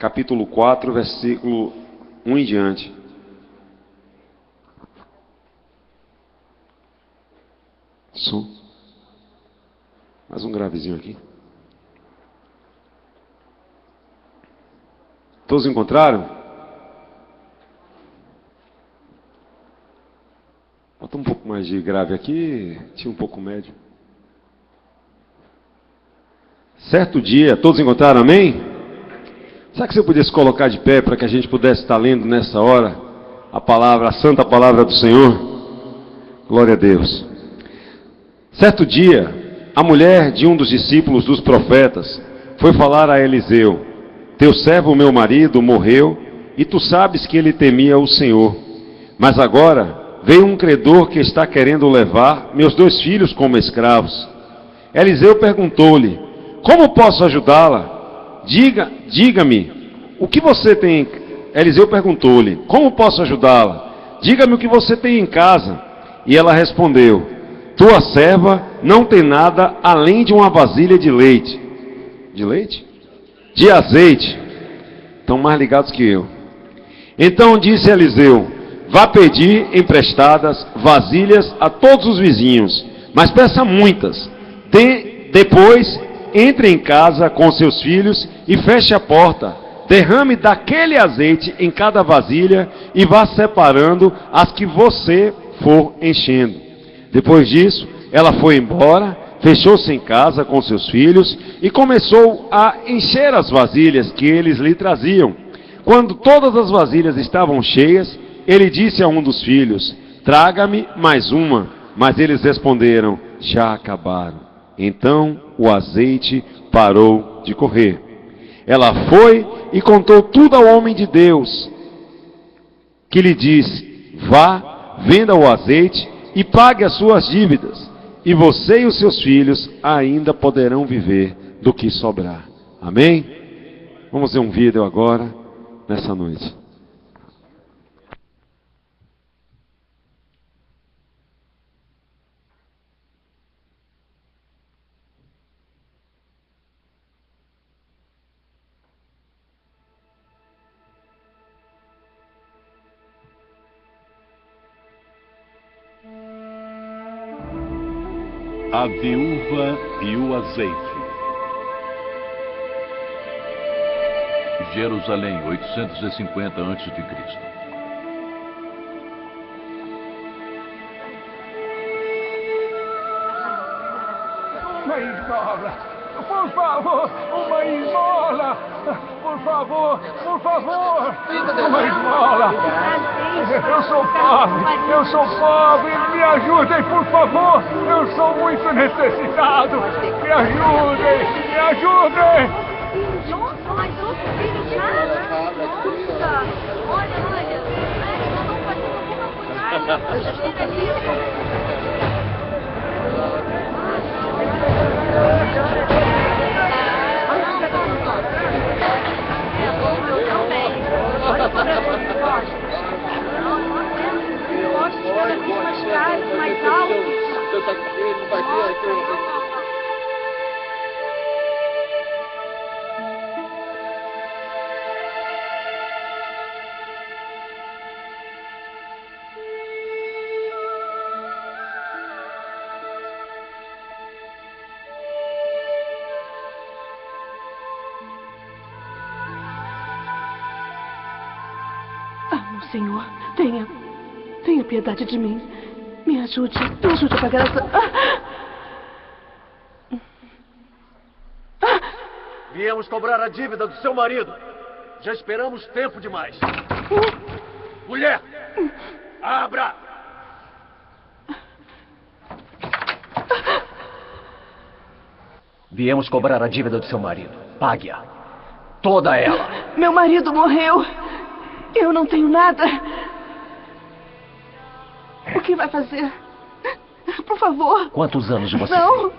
capítulo 4, versículo 1 em diante. Som. Mais um gravezinho aqui. Todos encontraram? Bota um pouco mais de grave aqui, tinha um pouco médio. Certo dia, todos encontraram, amém? Será que você podia se colocar de pé para que a gente pudesse estar lendo nessa hora a palavra, a santa palavra do Senhor? Glória a Deus. Certo dia, a mulher de um dos discípulos dos profetas foi falar a Eliseu: teu servo, meu marido, morreu, e tu sabes que ele temia o Senhor. Mas agora veio um credor que está querendo levar meus 2 filhos como escravos. Eliseu perguntou-lhe: como posso ajudá-la? Diga-me, o que você tem? Eliseu perguntou-lhe: como posso ajudá-la? Diga-me o que você tem em casa. E ela respondeu: tua serva não tem nada além de uma vasilha de leite. De leite? De azeite. Estão mais ligados que eu. Então disse Eliseu: vá pedir emprestadas vasilhas a todos os vizinhos, mas peça muitas. Depois entre em casa com seus filhos e feche a porta. Derrame daquele azeite em cada vasilha e vá separando as que você for enchendo. Depois disso, ela foi embora, fechou-se em casa com seus filhos e começou a encher as vasilhas que eles lhe traziam. Quando todas as vasilhas estavam cheias, ele disse a um dos filhos: traga-me mais uma. Mas eles responderam: já acabaram. Então o azeite parou de correr. Ela foi e contou tudo ao homem de Deus, que lhe disse: vá, venda o azeite e pague as suas dívidas, e você e os seus filhos ainda poderão viver do que sobrar. Amém? Vamos ver um vídeo agora, nessa noite. A viúva e o azeite. Jerusalém, 850 a.C. Uma esmola, por favor, uma esmola, por favor, uma esmola. Eu sou pobre, me ajudem, por favor, eu sou muito necessitado, me ajudem. Nossa, mas outro filho já? Nossa, olha, não fazendo alguma coisa. Mais alto. Senhor, tenha piedade de mim. Me ajude a pagar essa... Viemos cobrar a dívida do seu marido. Já esperamos tempo demais. Mulher, abra! Viemos cobrar a dívida do seu marido. Pague-a. Toda ela. Meu marido morreu. Eu não tenho nada. O que vai fazer? Por favor. Quantos anos você Não. tem?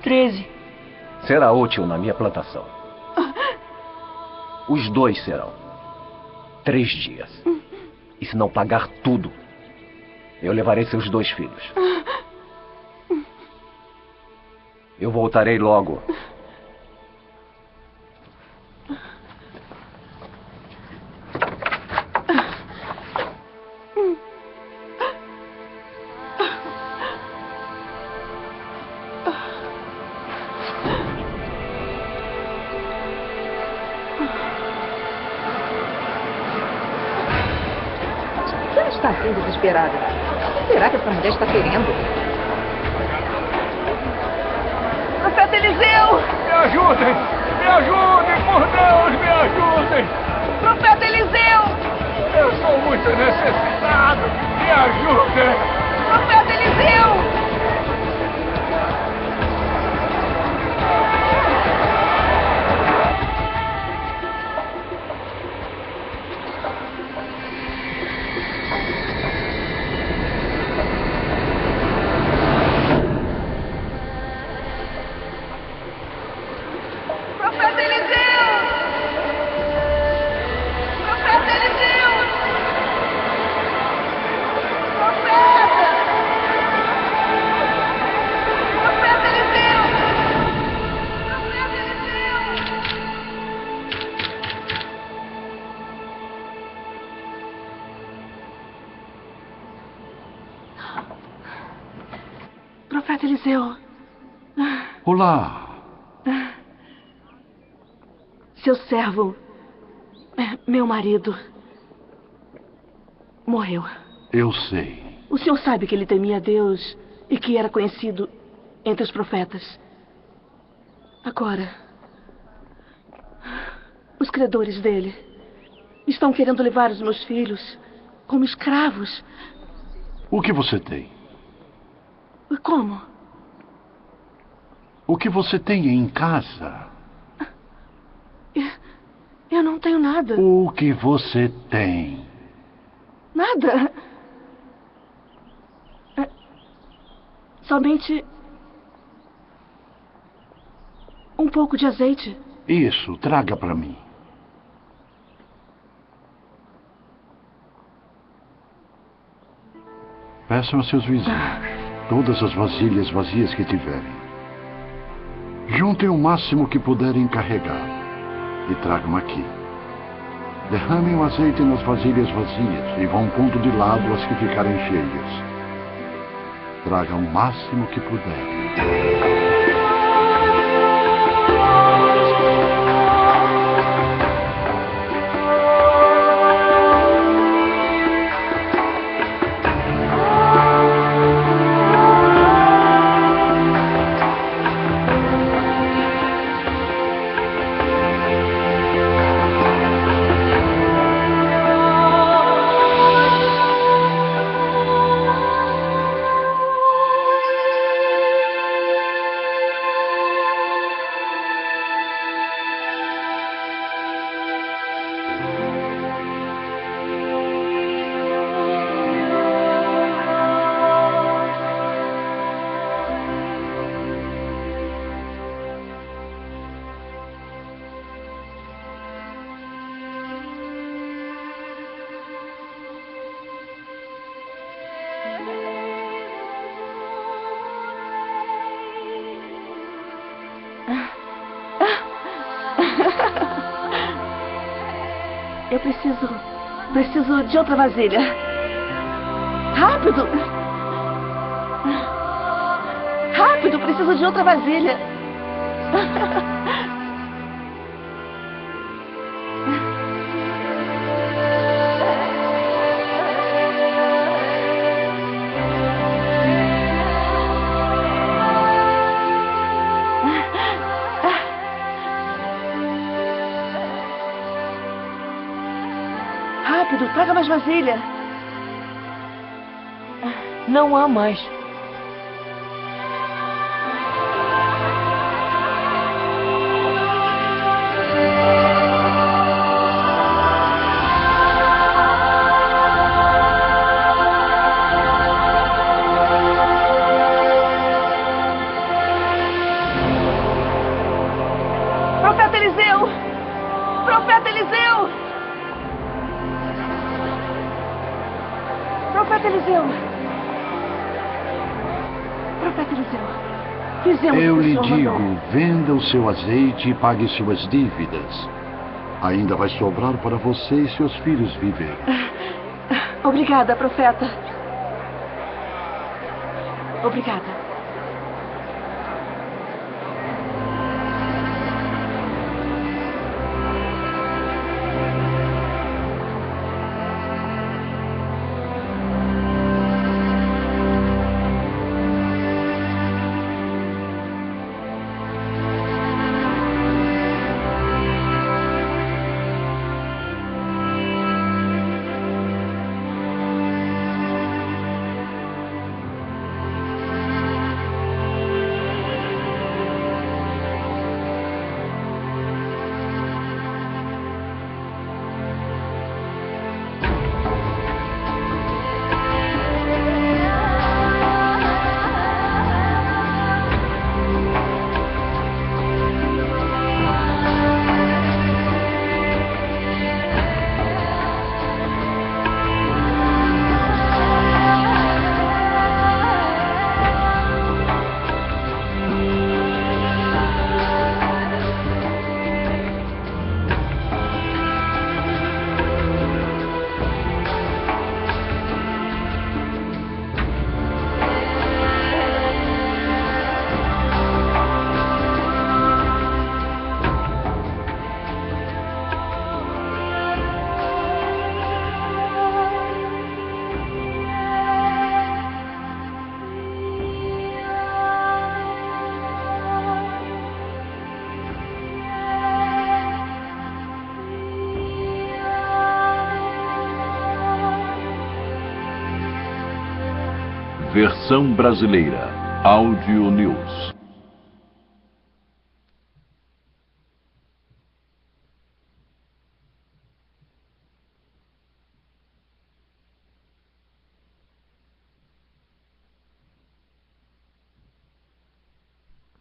13. Será útil na minha plantação. Os 2 serão. 3 dias. E se não pagar tudo, eu levarei seus 2 filhos. Eu voltarei logo. está assim desesperada? O que será que essa mulher está querendo? Profeta Eliseu! Me ajudem! Me ajudem, por Deus, me ajudem! Profeta Eliseu! Eu sou muito necessitado! Me ajudem! Profeta Eliseu! Profeta Eliseu! Profeta Eliseu! Profeta! Profeta Eliseu! Profeta Eliseu! Profeta Eliseu. Olá. Seu servo, meu marido, morreu. Eu sei. O senhor sabe que ele temia a Deus e que era conhecido entre os profetas. Agora, os credores dele estão querendo levar os meus filhos como escravos. O que você tem? Como? O que você tem em casa? Eu não tenho nada. O que você tem? Nada. Somente um pouco de azeite. Isso, traga para mim. Peçam a seus vizinhos todas as vasilhas vazias que tiverem. Juntem o máximo que puderem carregar e tragam aqui. Derramem o azeite nas vasilhas vazias e vão pondo de lado as que ficarem cheias. Tragam o máximo que puderem. Eu preciso de outra vasilha. Rápido! Rápido, preciso de outra vasilha. Rápido, traga mais vasilha. Não há mais. Profeta Eliseu! Profeta Eliseu! Profeta Eliseu! Profeta Eliseu! Fizemos Eu o que lhe o senhor digo, mandou. venda o seu azeite e pague suas dívidas. Ainda vai sobrar para você e seus filhos viverem. Obrigada, profeta. Obrigada. Versão brasileira. Áudio News.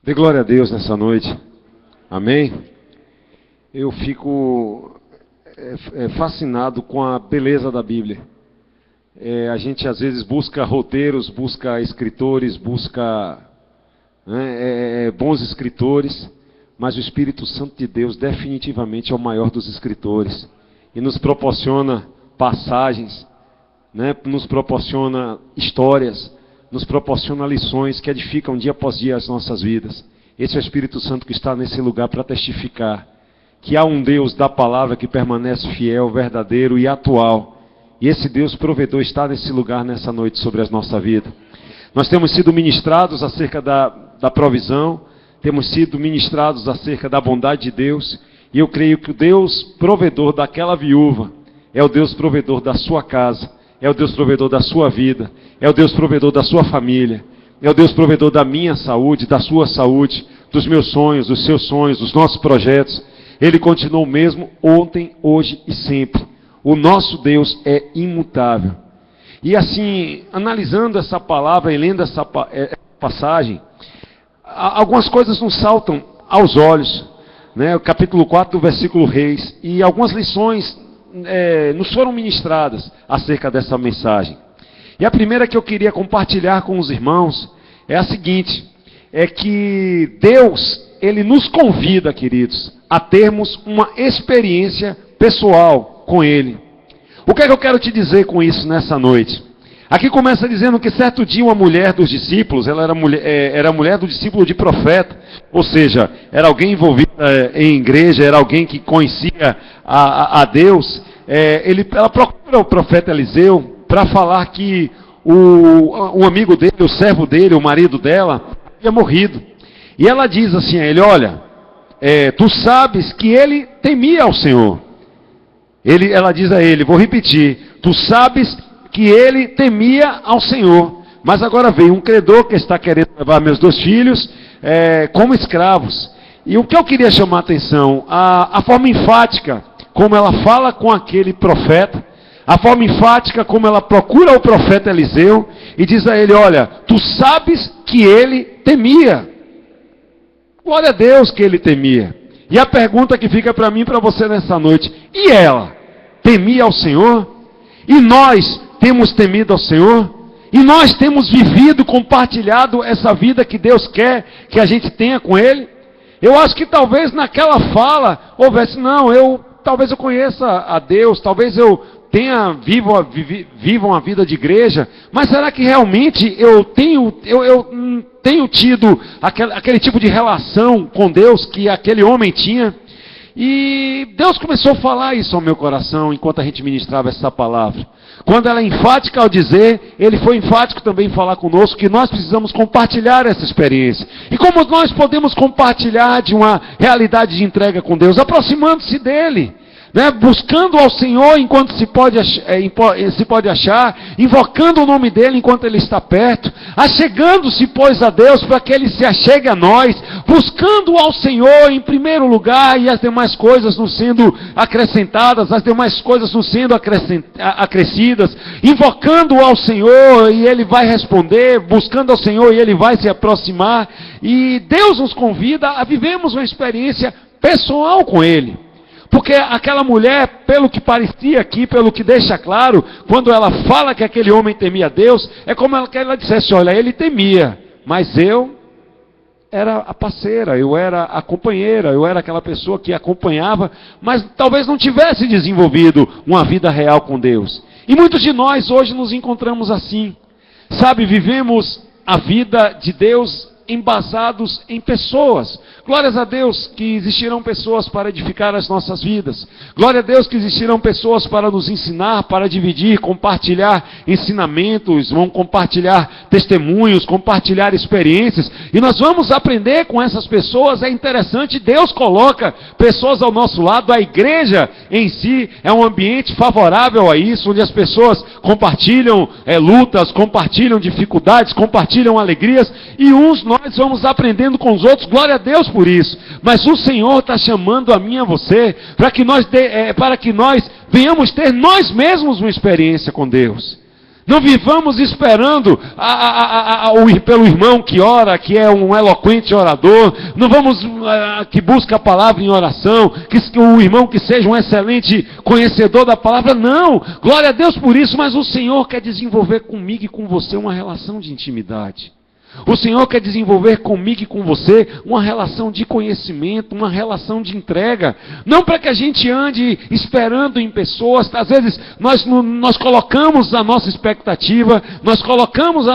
Dê glória a Deus nessa noite. Amém? Eu fico fascinado com a beleza da Bíblia. A gente às vezes busca roteiros, busca escritores, busca bons escritores, mas o Espírito Santo de Deus definitivamente é o maior dos escritores. E nos proporciona passagens, nos proporciona histórias, nos proporciona lições que edificam dia após dia as nossas vidas. Esse é o Espírito Santo que está nesse lugar para testificar que há um Deus da palavra que permanece fiel, verdadeiro e atual. E esse Deus provedor está nesse lugar nessa noite sobre a nossa vida. Nós temos sido ministrados acerca da provisão, temos sido ministrados acerca da bondade de Deus, e eu creio que o Deus provedor daquela viúva é o Deus provedor da sua casa, é o Deus provedor da sua vida, é o Deus provedor da sua família, é o Deus provedor da minha saúde, da sua saúde, dos meus sonhos, dos seus sonhos, dos nossos projetos. Ele continua o mesmo ontem, hoje e sempre. O nosso Deus é imutável. E assim, analisando essa palavra e lendo essa passagem, algumas coisas nos saltam aos olhos, o capítulo 4 do versículo Reis, e algumas lições nos foram ministradas acerca dessa mensagem. E a primeira que eu queria compartilhar com os irmãos é a seguinte, é que Deus, Ele nos convida, queridos, a termos uma experiência pessoal com Ele. O que é que eu quero te dizer com isso nessa noite? Aqui começa dizendo que certo dia uma mulher dos discípulos, ela era mulher do discípulo de profeta, ou seja, era alguém envolvida em igreja, era alguém que conhecia a Deus. Ela procura o profeta Eliseu para falar que um amigo dele, o servo dele, o marido dela, havia morrido. E ela diz assim a ele, olha, tu sabes que ele temia ao Senhor. Ela diz a ele, vou repetir, tu sabes que ele temia ao Senhor, mas agora veio um credor que está querendo levar meus 2 filhos como escravos. E o que eu queria chamar a atenção, a forma enfática como ela fala com aquele profeta, a forma enfática como ela procura o profeta Eliseu e diz a ele, olha, tu sabes que ele temia. Glória a Deus que ele temia. E a pergunta que fica para mim e para você nessa noite, e ela temia ao Senhor? E nós temos temido ao Senhor? E nós temos vivido, compartilhado essa vida que Deus quer que a gente tenha com Ele? Eu acho que talvez naquela fala houvesse, talvez eu conheça a Deus, talvez eu viva uma vida de igreja, mas será que realmente eu tenho tido aquele tipo de relação com Deus que aquele homem tinha? E Deus começou a falar isso ao meu coração enquanto a gente ministrava essa palavra. Quando ela é enfática ao dizer, Ele foi enfático também em falar conosco que nós precisamos compartilhar essa experiência. E como nós podemos compartilhar de uma realidade de entrega com Deus? Aproximando-se dEle. Buscando ao Senhor enquanto se pode achar, invocando o nome dEle enquanto Ele está perto, achegando-se, pois, a Deus para que Ele se achegue a nós, buscando ao Senhor em primeiro lugar e as demais coisas nos sendo acrescentadas, as demais coisas nos sendo acrescidas, invocando ao Senhor e Ele vai responder, buscando ao Senhor e Ele vai se aproximar, e Deus nos convida a vivermos uma experiência pessoal com Ele. Porque aquela mulher, pelo que parecia aqui, pelo que deixa claro, quando ela fala que aquele homem temia a Deus, é como que ela dissesse, olha, ele temia, mas eu era a parceira, eu era a companheira, eu era aquela pessoa que acompanhava, mas talvez não tivesse desenvolvido uma vida real com Deus. E muitos de nós hoje nos encontramos assim, vivemos a vida de Deus embasados em pessoas, glórias a Deus que existirão pessoas para edificar as nossas vidas. Glória a Deus que existirão pessoas para nos ensinar, para dividir, compartilhar ensinamentos, vão compartilhar testemunhos, compartilhar experiências. E nós vamos aprender com essas pessoas. É interessante, Deus coloca pessoas ao nosso lado. A igreja em si é um ambiente favorável a isso, onde as pessoas compartilham lutas, compartilham dificuldades, compartilham alegrias. E nós vamos aprendendo com os outros. Glória a Deus por isso. Mas o Senhor está chamando a mim e a você para que nós venhamos ter nós mesmos uma experiência com Deus. Não vivamos esperando pelo irmão que ora, que é um eloquente orador. Não vamos que busca a palavra em oração, que o irmão que seja um excelente conhecedor da palavra. Não, glória a Deus por isso, mas o Senhor quer desenvolver comigo e com você uma relação de intimidade. O Senhor quer desenvolver comigo e com você uma relação de conhecimento, uma relação de entrega. Não para que a gente ande esperando em pessoas. Às vezes nós colocamos a nossa expectativa, nós colocamos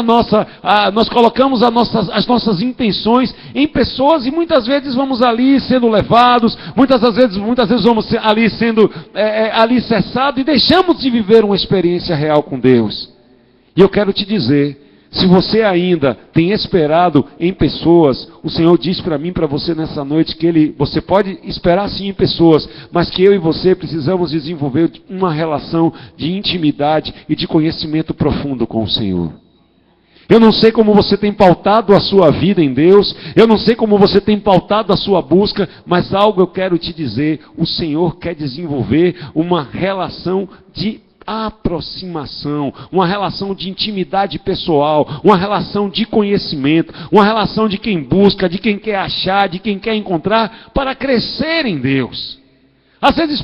as nossas intenções em pessoas e muitas vezes vamos ali sendo levados, muitas vezes vamos ali sendo alicerçados e deixamos de viver uma experiência real com Deus. E eu quero te dizer, se você ainda tem esperado em pessoas, o Senhor diz para mim e para você nessa noite que você pode esperar sim em pessoas, mas que eu e você precisamos desenvolver uma relação de intimidade e de conhecimento profundo com o Senhor. Eu não sei como você tem pautado a sua vida em Deus, eu não sei como você tem pautado a sua busca, mas algo eu quero te dizer: o Senhor quer desenvolver uma relação de aproximação, uma relação de intimidade pessoal, uma relação de conhecimento, uma relação de quem busca, de quem quer achar, de quem quer encontrar, para crescer em Deus. Às vezes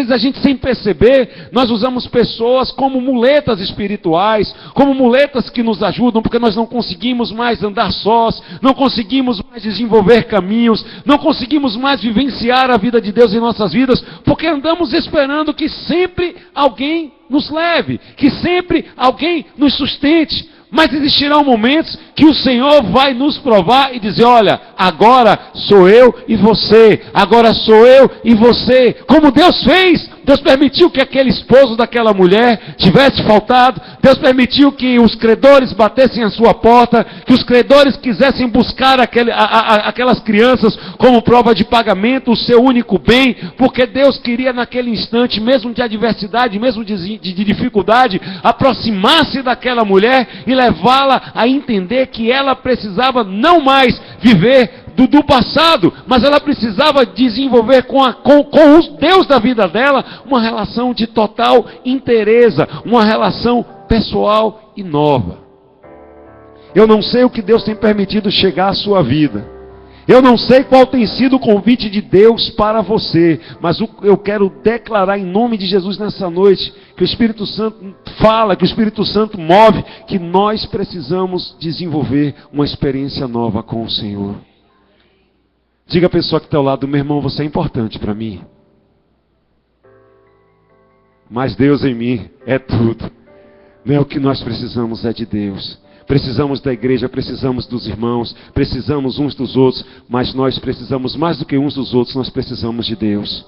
a gente sem perceber, nós usamos pessoas como muletas espirituais, como muletas que nos ajudam, porque nós não conseguimos mais andar sós, não conseguimos mais desenvolver caminhos, não conseguimos mais vivenciar a vida de Deus em nossas vidas, porque andamos esperando que sempre alguém nos leve, que sempre alguém nos sustente. Mas existirão momentos que o Senhor vai nos provar e dizer: olha, agora sou eu e você, agora sou eu e você. Como Deus fez, Deus permitiu que aquele esposo daquela mulher tivesse faltado, Deus permitiu que os credores batessem a sua porta, que os credores quisessem buscar aquelas crianças como prova de pagamento, o seu único bem, porque Deus queria naquele instante, mesmo de adversidade, mesmo de dificuldade, aproximar-se daquela mulher e levá-la a entender que ela precisava não mais viver do passado, mas ela precisava desenvolver com o Deus da vida dela uma relação de total inteireza, uma relação pessoal e nova. Eu não sei o que Deus tem permitido chegar à sua vida, eu não sei qual tem sido o convite de Deus para você, mas eu quero declarar em nome de Jesus nessa noite, que o Espírito Santo fala, que o Espírito Santo move, que nós precisamos desenvolver uma experiência nova com o Senhor. Diga à pessoa que está ao lado: meu irmão, você é importante para mim. Mas Deus em mim é tudo. Não é o que nós precisamos, é de Deus. Precisamos da igreja, precisamos dos irmãos, precisamos uns dos outros, mas nós precisamos mais do que uns dos outros, nós precisamos de Deus.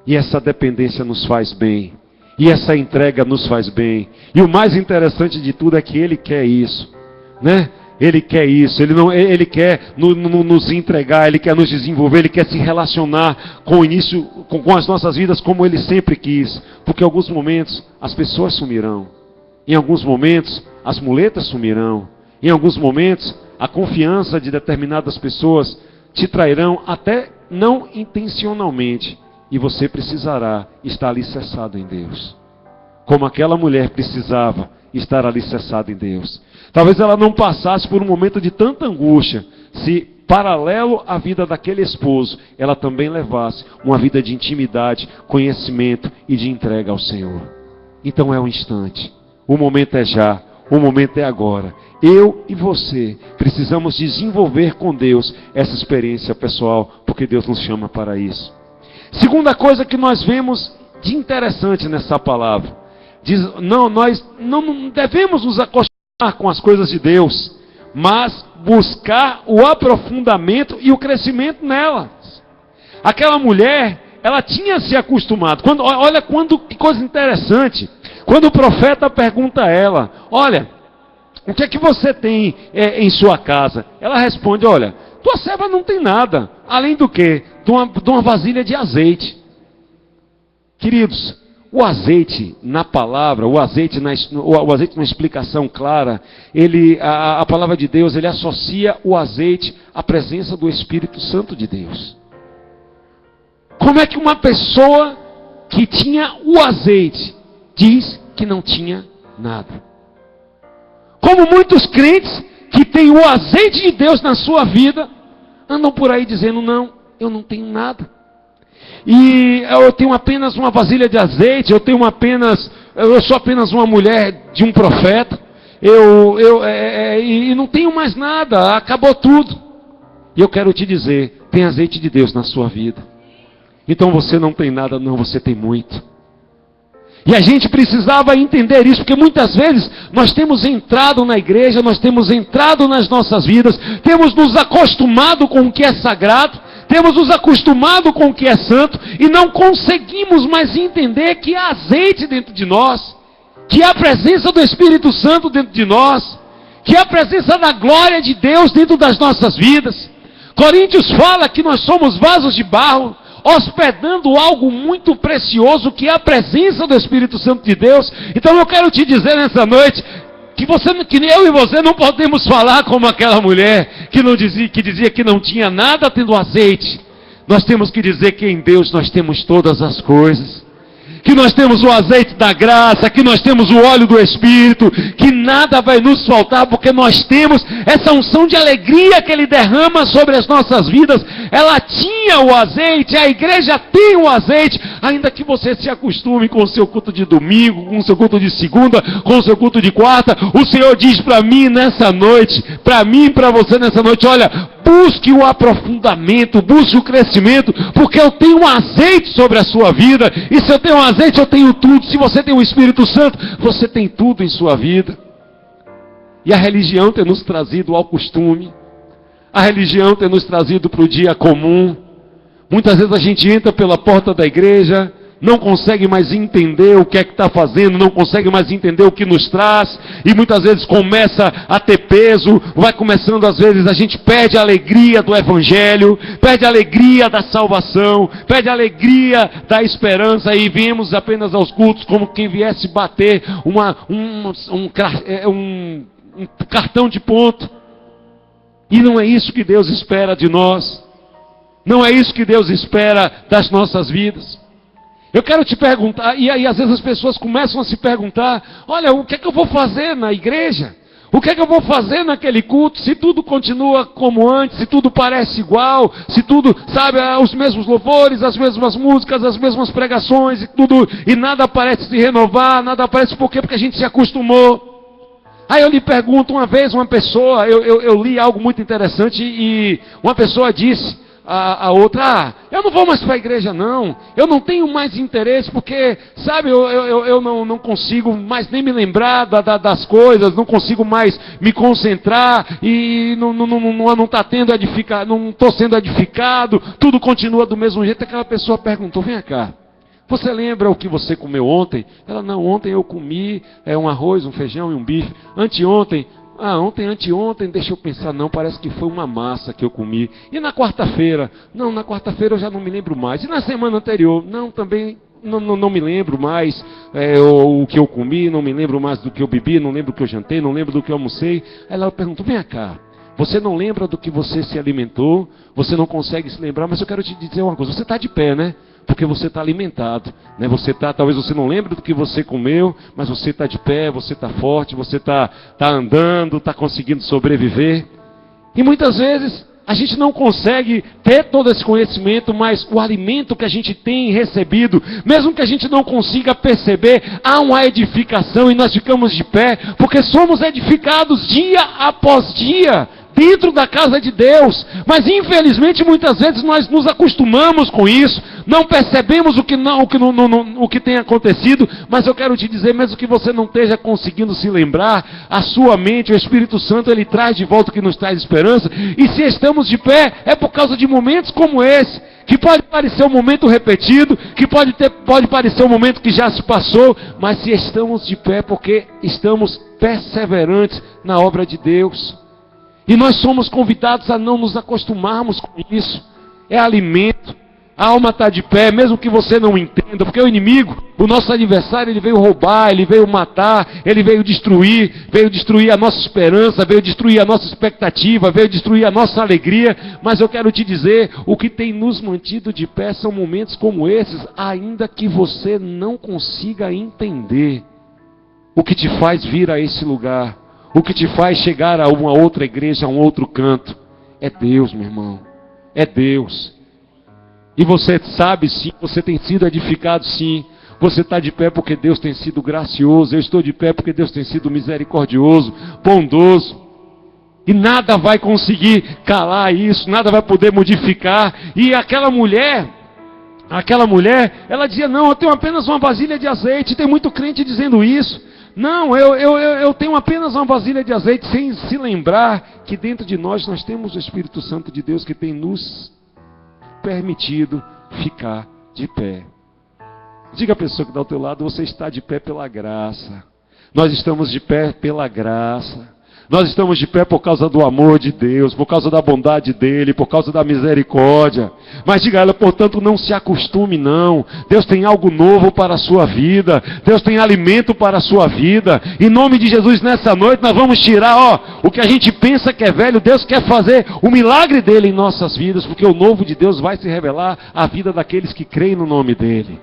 E essa dependência nos faz bem. E essa entrega nos faz bem. E o mais interessante de tudo é que Ele quer isso, né? Ele quer isso, Ele quer nos entregar, Ele quer nos desenvolver, Ele quer se relacionar com o início, com as nossas vidas como Ele sempre quis. Porque em alguns momentos as pessoas sumirão, em alguns momentos as muletas sumirão, em alguns momentos a confiança de determinadas pessoas te trairão até não intencionalmente, e você precisará estar alicerçado em Deus, como aquela mulher precisava estar alicerçada em Deus. Talvez ela não passasse por um momento de tanta angústia, se paralelo à vida daquele esposo, ela também levasse uma vida de intimidade, conhecimento e de entrega ao Senhor. Então é um instante, o momento é já, o momento é agora. Eu e você precisamos desenvolver com Deus essa experiência pessoal, porque Deus nos chama para isso. Segunda coisa que nós vemos de interessante nessa palavra, nós não devemos nos acostumar com as coisas de Deus, mas buscar o aprofundamento e o crescimento nelas. Aquela mulher, ela tinha se acostumado. Olha que coisa interessante. Quando o profeta pergunta a ela, olha, o que é que você tem em sua casa? Ela responde, olha, tua serva não tem nada, além do quê? De uma vasilha de azeite. Queridos, o azeite na palavra, o azeite na explicação clara, a palavra de Deus, ele associa o azeite à presença do Espírito Santo de Deus. Como é que uma pessoa que tinha o azeite diz que não tinha nada? Como muitos crentes que têm o azeite de Deus na sua vida, andam por aí dizendo, não, eu não tenho nada. E eu tenho apenas uma vasilha de azeite, eu sou apenas uma mulher de um profeta, e não tenho mais nada, acabou tudo. E eu quero te dizer, tem azeite de Deus na sua vida. Então você não tem nada, não, você tem muito. E a gente precisava entender isso, porque muitas vezes nós temos entrado na igreja, nós temos entrado nas nossas vidas, temos nos acostumado com o que é sagrado, temos nos acostumado com o que é santo, e não conseguimos mais entender que há azeite dentro de nós, que há a presença do Espírito Santo dentro de nós, que há a presença da glória de Deus dentro das nossas vidas. Coríntios fala que nós somos vasos de barro, hospedando algo muito precioso, que é a presença do Espírito Santo de Deus. Então eu quero te dizer nessa noite, que eu e você não podemos falar como aquela mulher, que dizia que não tinha nada tendo azeite. Nós temos que dizer que em Deus nós temos todas as coisas. Que nós temos o azeite da graça, que nós temos o óleo do Espírito, que nada vai nos faltar, porque nós temos essa unção de alegria que Ele derrama sobre as nossas vidas. Ela tinha o azeite, a igreja tem o azeite, ainda que você se acostume com o seu culto de domingo, com o seu culto de segunda, com o seu culto de quarta. O Senhor diz para mim nessa noite, para mim e para você nessa noite, olha, busque o aprofundamento, busque o crescimento, porque eu tenho um azeite sobre a sua vida, e se eu tenho um azeite, eu tenho tudo. Se você tem o Espírito Santo, você tem tudo em sua vida. E a religião tem nos trazido ao costume, a religião tem nos trazido para o dia comum. Muitas vezes a gente entra pela porta da igreja, não consegue mais entender o que é que está fazendo, não consegue mais entender o que nos traz, e muitas vezes começa a ter peso, vai começando, às vezes a gente perde a alegria do Evangelho, perde a alegria da salvação, perde a alegria da esperança, e viemos apenas aos cultos como quem viesse bater um cartão de ponto. E não é isso que Deus espera de nós, não é isso que Deus espera das nossas vidas. Eu quero te perguntar, e aí às vezes as pessoas começam a se perguntar, olha, o que é que eu vou fazer na igreja? O que é que eu vou fazer naquele culto, se tudo continua como antes, se tudo parece igual, se tudo, sabe, os mesmos louvores, as mesmas músicas, as mesmas pregações e tudo, e nada parece se renovar, nada parece, por quê? Porque a gente se acostumou. Aí eu lhe pergunto, uma vez uma pessoa, eu li algo muito interessante, e uma pessoa disse a outra, eu não vou mais para a igreja não, eu não tenho mais interesse, porque, sabe, eu não consigo mais nem me lembrar das coisas, não consigo mais me concentrar, e não está tendo edificado, não estou sendo edificado, tudo continua do mesmo jeito. Aquela pessoa perguntou, vem cá, você lembra o que você comeu ontem? Ela, não, ontem eu comi um arroz, um feijão e um bife. Anteontem, anteontem, deixa eu pensar, não, parece que foi uma massa que eu comi. E na quarta-feira? Não, na quarta-feira eu já não me lembro mais. E na semana anterior? Não, também não me lembro mais o que eu comi, não me lembro mais do que eu bebi, não lembro do que eu jantei, não lembro do que eu almocei. Aí ela perguntou, vem cá, você não lembra do que você se alimentou, você não consegue se lembrar, mas eu quero te dizer uma coisa, você está de pé, né? Porque você está alimentado, né? Talvez você não lembre do que você comeu, mas você está de pé, você está forte, você está andando, está conseguindo sobreviver. E muitas vezes a gente não consegue ter todo esse conhecimento, mas o alimento que a gente tem recebido, mesmo que a gente não consiga perceber, há uma edificação e nós ficamos de pé, porque somos edificados dia após dia dentro da casa de Deus. Mas infelizmente muitas vezes nós nos acostumamos com isso, não percebemos o que tem acontecido. Mas eu quero te dizer, mesmo que você não esteja conseguindo se lembrar, a sua mente, o Espírito Santo, ele traz de volta o que nos traz esperança. E se estamos de pé, é por causa de momentos como esse, que pode parecer um momento repetido, que pode parecer um momento que já se passou, mas se estamos de pé, porque estamos perseverantes na obra de Deus. E nós somos convidados a não nos acostumarmos com isso. É alimento. A alma está de pé, mesmo que você não entenda, porque o inimigo, o nosso adversário, ele veio roubar, ele veio matar, ele veio destruir a nossa esperança, veio destruir a nossa expectativa, veio destruir a nossa alegria. Mas eu quero te dizer, o que tem nos mantido de pé são momentos como esses, ainda que você não consiga entender o que te faz vir a esse lugar, o que te faz chegar a uma outra igreja, a um outro canto. É Deus, meu irmão, é Deus. E você sabe sim, você tem sido edificado sim. Você está de pé porque Deus tem sido gracioso. Eu estou de pé porque Deus tem sido misericordioso, bondoso. E nada vai conseguir calar isso, nada vai poder modificar. E aquela mulher, ela dizia, não, eu tenho apenas uma vasilha de azeite. Tem muito crente dizendo isso. Não, eu tenho apenas uma vasilha de azeite, sem se lembrar que dentro de nós temos o Espírito Santo de Deus que tem nos permitido ficar de pé. Diga à pessoa que está ao teu lado, você está de pé pela graça. Nós estamos de pé pela graça. Nós estamos de pé por causa do amor de Deus, por causa da bondade dEle, por causa da misericórdia. Mas diga a ela, portanto, não se acostume não. Deus tem algo novo para a sua vida. Deus tem alimento para a sua vida. Em nome de Jesus, nessa noite, nós vamos tirar, o que a gente pensa que é velho. Deus quer fazer o milagre dEle em nossas vidas, porque o novo de Deus vai se revelar à vida daqueles que creem no nome dEle.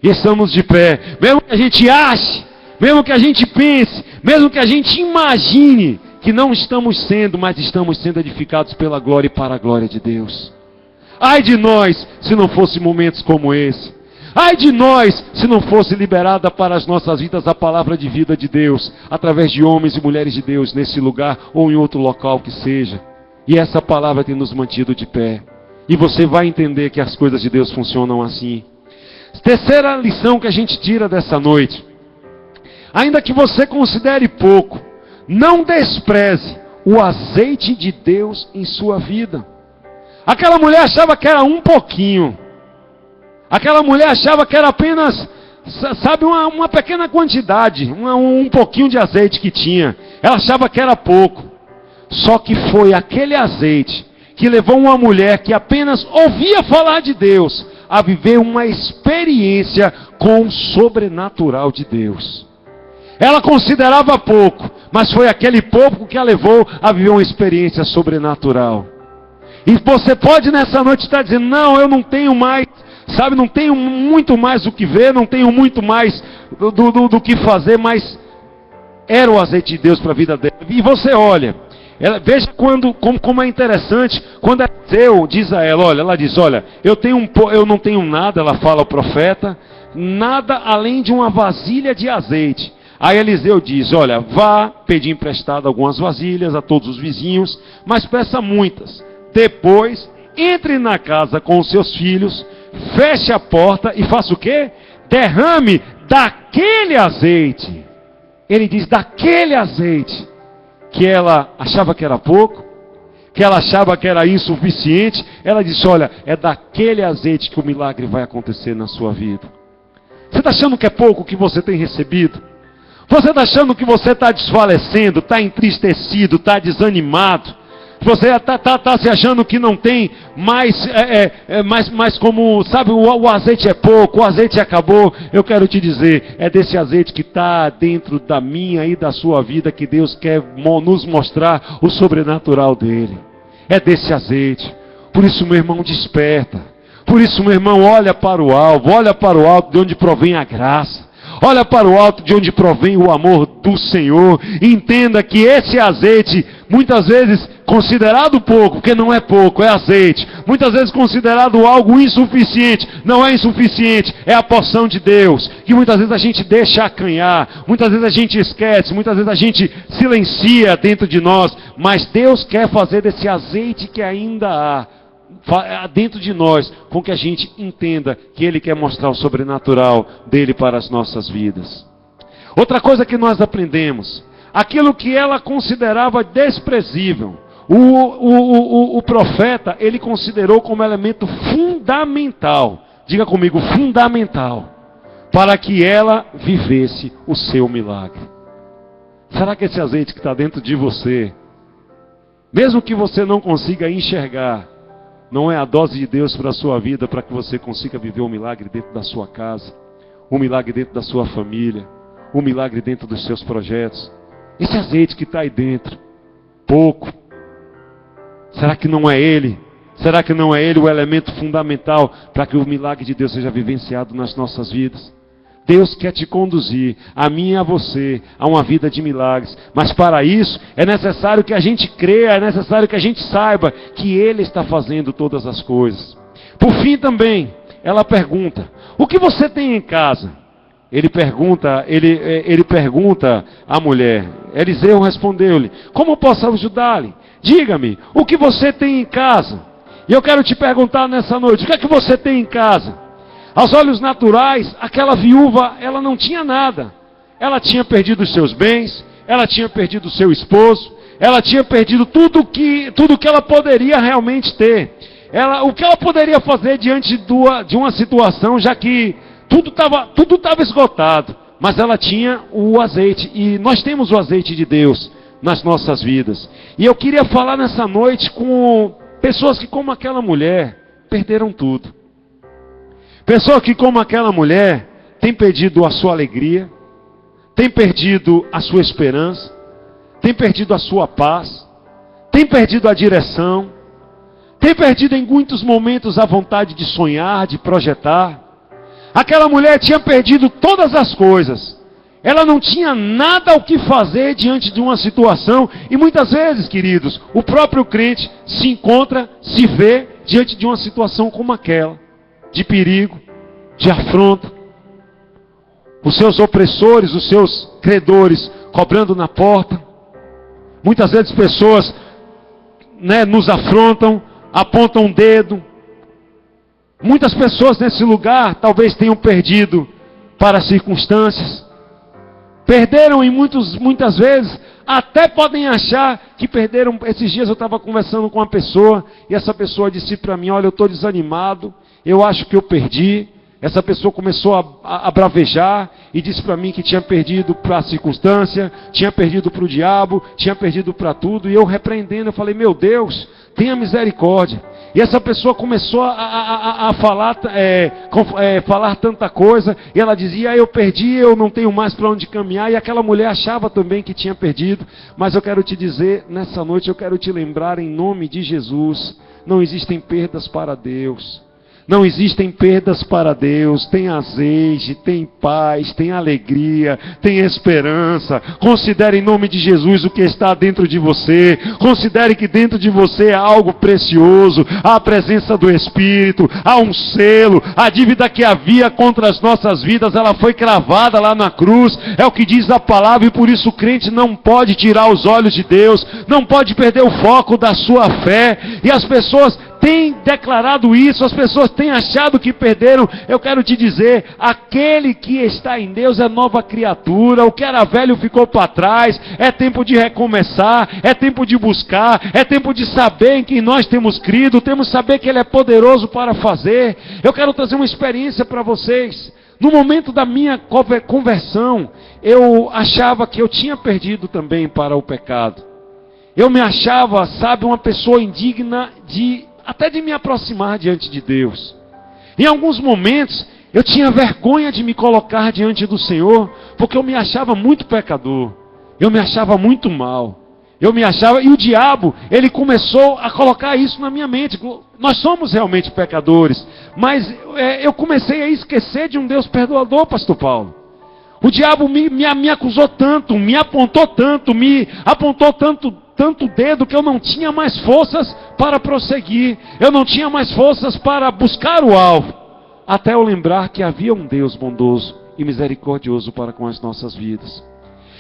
E estamos de pé, mesmo que a gente ache, mesmo que a gente pense, mesmo que a gente imagine que não estamos sendo, mas estamos sendo edificados pela glória e para a glória de Deus. Ai de nós, se não fosse momentos como esse. Ai de nós, se não fosse liberada para as nossas vidas a palavra de vida de Deus, através de homens e mulheres de Deus, nesse lugar ou em outro local que seja. E essa palavra tem nos mantido de pé. E você vai entender que as coisas de Deus funcionam assim. Terceira lição que a gente tira dessa noite. Ainda que você considere pouco, não despreze o azeite de Deus em sua vida. Aquela mulher achava que era um pouquinho. Aquela mulher achava que era apenas, uma pequena quantidade, um pouquinho de azeite que tinha. Ela achava que era pouco. Só que foi aquele azeite que levou uma mulher que apenas ouvia falar de Deus a viver uma experiência com o sobrenatural de Deus. Ela considerava pouco, mas foi aquele pouco que a levou a viver uma experiência sobrenatural. E você pode nessa noite estar dizendo, não, eu não tenho mais, não tenho muito mais o que ver, não tenho muito mais do que fazer, mas era o azeite de Deus para a vida dela. E você olha, veja como é interessante, quando Eliseu diz a ela, ela diz, eu não tenho nada, ela fala ao profeta, nada além de uma vasilha de azeite. Aí Eliseu diz, vá pedir emprestado algumas vasilhas a todos os vizinhos, mas peça muitas. Depois, entre na casa com os seus filhos, feche a porta e faça o quê? Derrame daquele azeite. Ele diz, daquele azeite, que ela achava que era pouco, que ela achava que era insuficiente. Ela disse, é daquele azeite que o milagre vai acontecer na sua vida. Você está achando que é pouco o que você tem recebido? Você está achando que você está desfalecendo, está entristecido, está desanimado? Você está se achando que não tem mais, como, o azeite é pouco, o azeite acabou. Eu quero te dizer, é desse azeite que está dentro da minha e da sua vida que Deus quer nos mostrar o sobrenatural dEle. É desse azeite. Por isso, meu irmão, desperta. Por isso, meu irmão, olha para o alto de onde provém a graça. Olha para o alto de onde provém o amor do Senhor. E entenda que esse azeite, muitas vezes considerado pouco, porque não é pouco, é azeite. muitas vezes considerado algo insuficiente. Não é insuficiente, é a porção de Deus, que muitas vezes a gente deixa acanhar, muitas vezes a gente esquece, muitas vezes a gente silencia dentro de nós, mas Deus quer fazer desse azeite que ainda há dentro de nós, com que a gente entenda que Ele quer mostrar o sobrenatural dele para as nossas vidas. Outra coisa que nós aprendemos, aquilo que ela considerava desprezível, o profeta, ele considerou como elemento fundamental, diga comigo, fundamental, para que ela vivesse o seu milagre. Será que esse azeite que está dentro de você, mesmo que você não consiga enxergar, não é a dose de Deus para a sua vida, para que você consiga viver um milagre dentro da sua casa, um milagre dentro da sua família, um milagre dentro dos seus projetos? Esse azeite que está aí dentro, pouco, será que não é ele? Será que não é ele o elemento fundamental para que o milagre de Deus seja vivenciado nas nossas vidas? Deus quer te conduzir, a mim e a você, a uma vida de milagres. Mas para isso, é necessário que a gente creia, é necessário que a gente saiba que Ele está fazendo todas as coisas. Por fim também, ela pergunta, o que você tem em casa? Ele pergunta à mulher. Eliseu respondeu-lhe, como posso ajudá-lhe? Diga-me, o que você tem em casa? E eu quero te perguntar nessa noite, o que é que você tem em casa? Aos olhos naturais, aquela viúva, ela não tinha nada. Ela tinha perdido os seus bens, ela tinha perdido o seu esposo, ela tinha perdido tudo que ela poderia realmente ter. O que ela poderia fazer diante de uma situação, já que tudo estava esgotado. Mas ela tinha o azeite, e nós temos o azeite de Deus nas nossas vidas. E eu queria falar nessa noite com pessoas que, como aquela mulher, perderam tudo. Pessoa que, como aquela mulher, tem perdido a sua alegria, tem perdido a sua esperança, tem perdido a sua paz, tem perdido a direção, tem perdido em muitos momentos a vontade de sonhar, de projetar. Aquela mulher tinha perdido todas as coisas. Ela não tinha nada o que fazer diante de uma situação. E muitas vezes, queridos, o próprio crente se vê diante de uma situação como aquela. De perigo, de afronta, os seus opressores, os seus credores cobrando na porta. Muitas vezes pessoas nos afrontam, apontam um dedo. Muitas pessoas nesse lugar talvez tenham perdido para as circunstâncias. Perderam e muitas vezes até podem achar que perderam. Esses dias eu estava conversando com uma pessoa e essa pessoa disse para mim, olha, eu estou desanimado, eu acho que eu perdi. Essa pessoa começou a bravejar e disse para mim que tinha perdido para a circunstância, tinha perdido para o diabo, tinha perdido para tudo. E eu repreendendo, eu falei, meu Deus, tenha misericórdia. E essa pessoa começou a falar tanta coisa. E ela dizia, eu perdi, eu não tenho mais para onde caminhar. E aquela mulher achava também que tinha perdido. Mas eu quero te dizer, nessa noite eu quero te lembrar em nome de Jesus, não existem perdas para Deus. Não existem perdas para Deus. Tem azeite, tem paz, tem alegria, tem esperança. Considere em nome de Jesus o que está dentro de você. Considere que dentro de você há algo precioso. Há a presença do Espírito, há um selo. A dívida que havia contra as nossas vidas, ela foi cravada lá na cruz. É o que diz a palavra, e por isso o crente não pode tirar os olhos de Deus, não pode perder o foco da sua fé. E as pessoas têm declarado isso, as pessoas têm achado que perderam. Eu quero te dizer, aquele que está em Deus é nova criatura. O que era velho ficou para trás. É tempo de recomeçar, é tempo de buscar, é tempo de saber em quem nós temos crido, temos que saber que Ele é poderoso para fazer. Eu quero trazer uma experiência para vocês. No momento da minha conversão, eu achava que eu tinha perdido também para o pecado. Eu me achava, uma pessoa indigna até de me aproximar diante de Deus. Em alguns momentos, eu tinha vergonha de me colocar diante do Senhor, porque eu me achava muito pecador. Eu me achava muito mal. E o diabo, ele começou a colocar isso na minha mente. Nós somos realmente pecadores. Mas eu comecei a esquecer de um Deus perdoador, pastor Paulo. O diabo me acusou tanto, me apontou tanto o dedo que eu não tinha mais forças para prosseguir. Eu não tinha mais forças para buscar o alvo. Até eu lembrar que havia um Deus bondoso e misericordioso para com as nossas vidas.